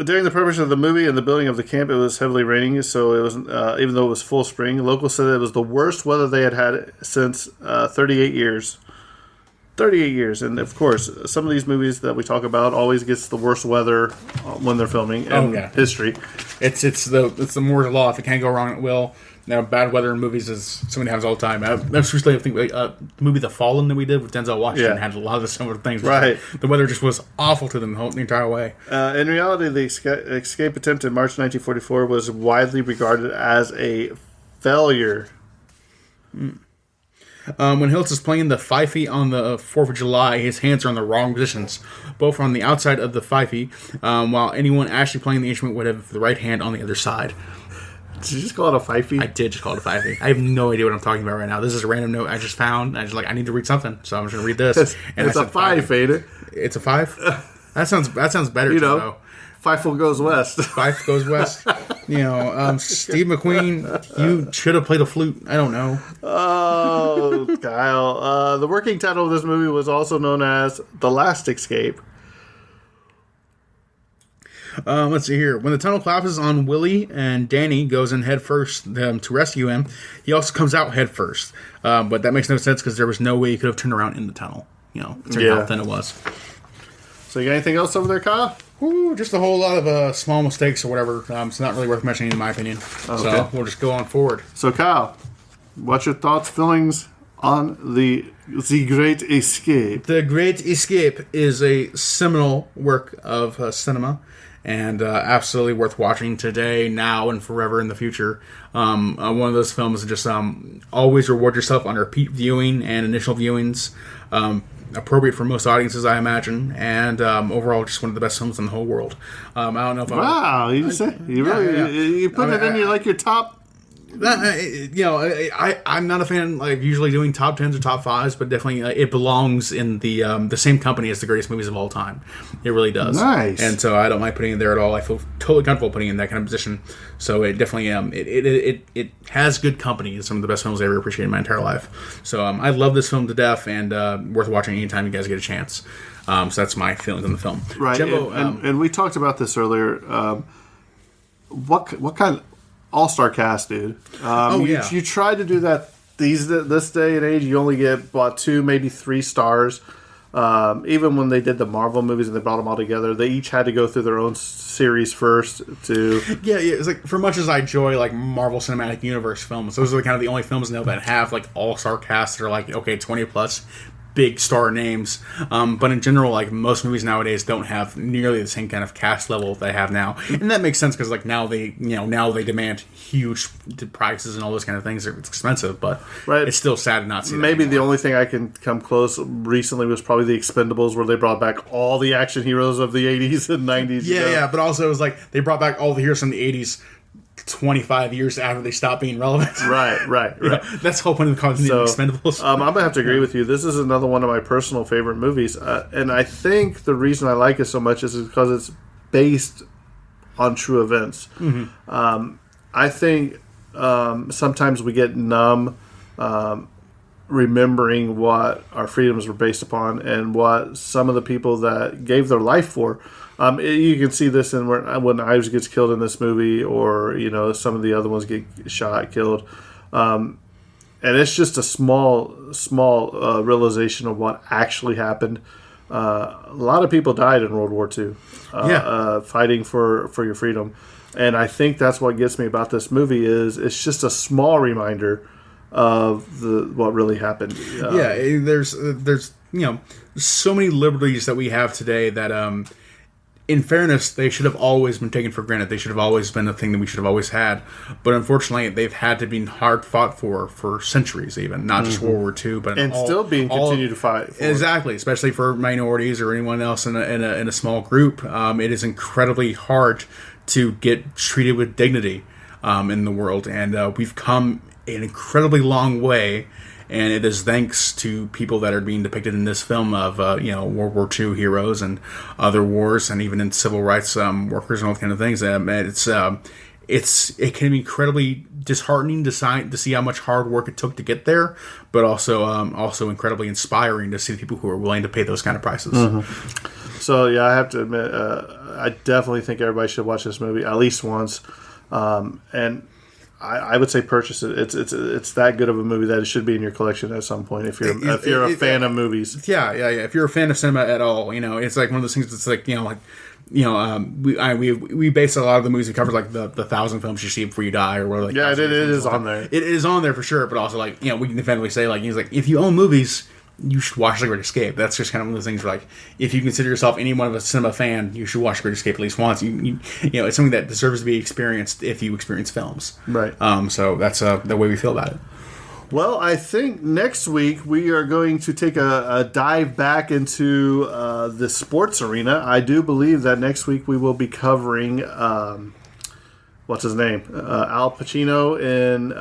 [SPEAKER 1] During the production of the movie and the building of the camp, it was heavily raining, so it was even though it was full spring, locals said it was the worst weather they had since 38 years. 38 years, and of course, some of these movies that we talk about always gets the worst weather when they're filming in history.
[SPEAKER 7] It's the Moore's law. If it can't go wrong, it will. Now, bad weather in movies is something that happens all the time. That's recently, I think, the movie The Fallen that we did with Denzel Washington had a lot of the similar things.
[SPEAKER 1] Right.
[SPEAKER 7] The weather just was awful to them the entire way.
[SPEAKER 1] In reality, the escape attempt in March 1944 was widely regarded as a failure.
[SPEAKER 7] When Hiltz is playing the fifey on the 4th of July, his hands are in the wrong positions, both on the outside of the fifey, while anyone actually playing the instrument would have the right hand on the other side.
[SPEAKER 1] Did you just call it a fifey?
[SPEAKER 7] I did just call it a fifey. I have no idea what I'm talking about right now. This is a random note I just found. I I need to read something, so I'm just going to read this. And
[SPEAKER 1] it's a five, ain't it?
[SPEAKER 7] It's a 5? That sounds better,
[SPEAKER 1] you know. Fifel goes west.
[SPEAKER 7] Fife goes west. Steve McQueen, you should have played a flute. I don't know.
[SPEAKER 1] Oh, Kyle. The working title of this movie was also known as The Last Escape.
[SPEAKER 7] Let's see here. When the tunnel collapses on Willie and Danny goes in head first to rescue him, he also comes out head first. But that makes no sense because there was no way he could have turned around in the tunnel. Considering how thin it was.
[SPEAKER 1] So you got anything else over there, Kyle?
[SPEAKER 7] Ooh, just a whole lot of small mistakes or whatever. It's not really worth mentioning in my opinion. Okay. So we'll just go on forward.
[SPEAKER 1] So Kyle, what's your thoughts, feelings on the Great Escape?
[SPEAKER 7] The Great Escape is a seminal work of cinema. And absolutely worth watching today, now, and forever in the future. One of those films that just always reward yourself on repeat viewing and initial viewings. Appropriate for most audiences, I imagine. And overall, just one of the best films in the whole world. I don't know if
[SPEAKER 1] you put it in your top.
[SPEAKER 7] I'm not a fan of usually doing top 10s or top 5s, but definitely it belongs in the same company as the greatest movies of all time. It really does.
[SPEAKER 1] Nice.
[SPEAKER 7] And so I don't mind putting it there at all. I feel totally comfortable putting it in that kind of position. So it definitely it has good company. It's some of the best films I ever appreciated in my entire life. So I love this film to death and worth watching anytime you guys get a chance. So that's my feelings on the film.
[SPEAKER 1] Right.
[SPEAKER 7] Jimbo,
[SPEAKER 1] and we talked about this earlier. What kind of all-star cast, dude. You try to do that this day and age. You only get 2, maybe 3 stars. Even when they did the Marvel movies and they brought them all together, they each had to go through their own series first to.
[SPEAKER 7] Yeah. It's like for much as I enjoy Marvel Cinematic Universe films, those are kind of the only films now that have all-star casts that are 20 plus. Big star names, but in general, most movies nowadays don't have nearly the same kind of cast level they have now, and that makes sense because now they demand huge prices and all those kind of things. It's expensive, but it's still sad to not see.
[SPEAKER 1] Maybe the only thing I can come close recently was probably the Expendables, where they brought back all the action heroes of the 80s and 90s.
[SPEAKER 7] Yeah, but also it was they brought back all the heroes from the 80s. 25 years after they stopped being relevant.
[SPEAKER 1] Right.
[SPEAKER 7] That's the whole point of the Expendables.
[SPEAKER 1] I'm going to have to agree with you. This is another one of my personal favorite movies. And I think the reason I like it so much is because it's based on true events. Mm-hmm. I think sometimes we get numb remembering what our freedoms were based upon and what some of the people that gave their life for. You can see this in when Ives gets killed in this movie, or some of the other ones get shot, killed, and it's just a small realization of what actually happened. A lot of people died in World War II, fighting for your freedom, and I think that's what gets me about this movie is it's just a small reminder of what really happened. There's
[SPEAKER 7] so many liberties that we have today that in fairness, they should have always been taken for granted. They should have always been a thing that we should have always had. But unfortunately, they've had to be hard fought for centuries, even not just World War II, but
[SPEAKER 1] still being continued to fight for.
[SPEAKER 7] Exactly, especially for minorities or anyone else in a small group. It is incredibly hard to get treated with dignity in the world, and we've come an incredibly long way. And it is thanks to people that are being depicted in this film of, World War II heroes and other wars, and even in civil rights workers and all kind of things. It can be incredibly disheartening to see how much hard work it took to get there, but also incredibly inspiring to see the people who are willing to pay those kind of prices.
[SPEAKER 1] Mm-hmm. So yeah, I have to admit, I definitely think everybody should watch this movie at least once, and I would say purchase it. It's that good of a movie that it should be in your collection at some point if you're a fan of movies.
[SPEAKER 7] Yeah. If you're a fan of cinema at all, it's like one of those things that's like, we base a lot of the movies we cover, like the 1,000 films you see before you die, or whatever. Like,
[SPEAKER 1] yeah, it is on there.
[SPEAKER 7] It is on there for sure, but also we can definitively say if you own movies, you should watch The Great Escape. That's just kind of one of those things where, if you consider yourself anyone of a cinema fan, you should watch The Great Escape at least once. It's something that deserves to be experienced if you experience films.
[SPEAKER 1] Right.
[SPEAKER 7] So that's the way we feel about it.
[SPEAKER 1] Well, I think next week we are going to take a dive back into the sports arena. I do believe that next week we will be covering, what's his name? Al Pacino in...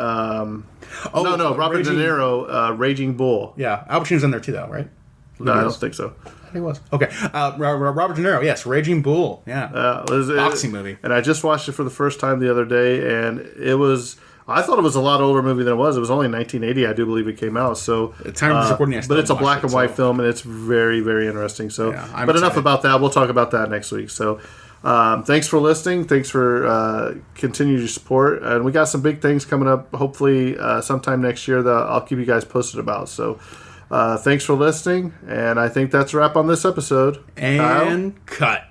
[SPEAKER 1] Robert De Niro, Raging Bull.
[SPEAKER 7] Yeah, Al Pacino's in there too, though, right?
[SPEAKER 1] No, I don't think so.
[SPEAKER 7] He was. Okay. Robert De Niro, yes, Raging Bull. Yeah. Boxing movie.
[SPEAKER 1] And I just watched it for the first time the other day, and it was... I thought it was a lot older movie than it was. It was only 1980, I do believe it came out. So, but it's a black and white film, and it's very, very interesting. So, but enough about that. We'll talk about that next week. So, thanks for listening. Thanks for continuing your support. And we got some big things coming up, hopefully sometime next year that I'll keep you guys posted about. So, thanks for listening. And I think that's a wrap on this episode.
[SPEAKER 7] And Kyle? Cut.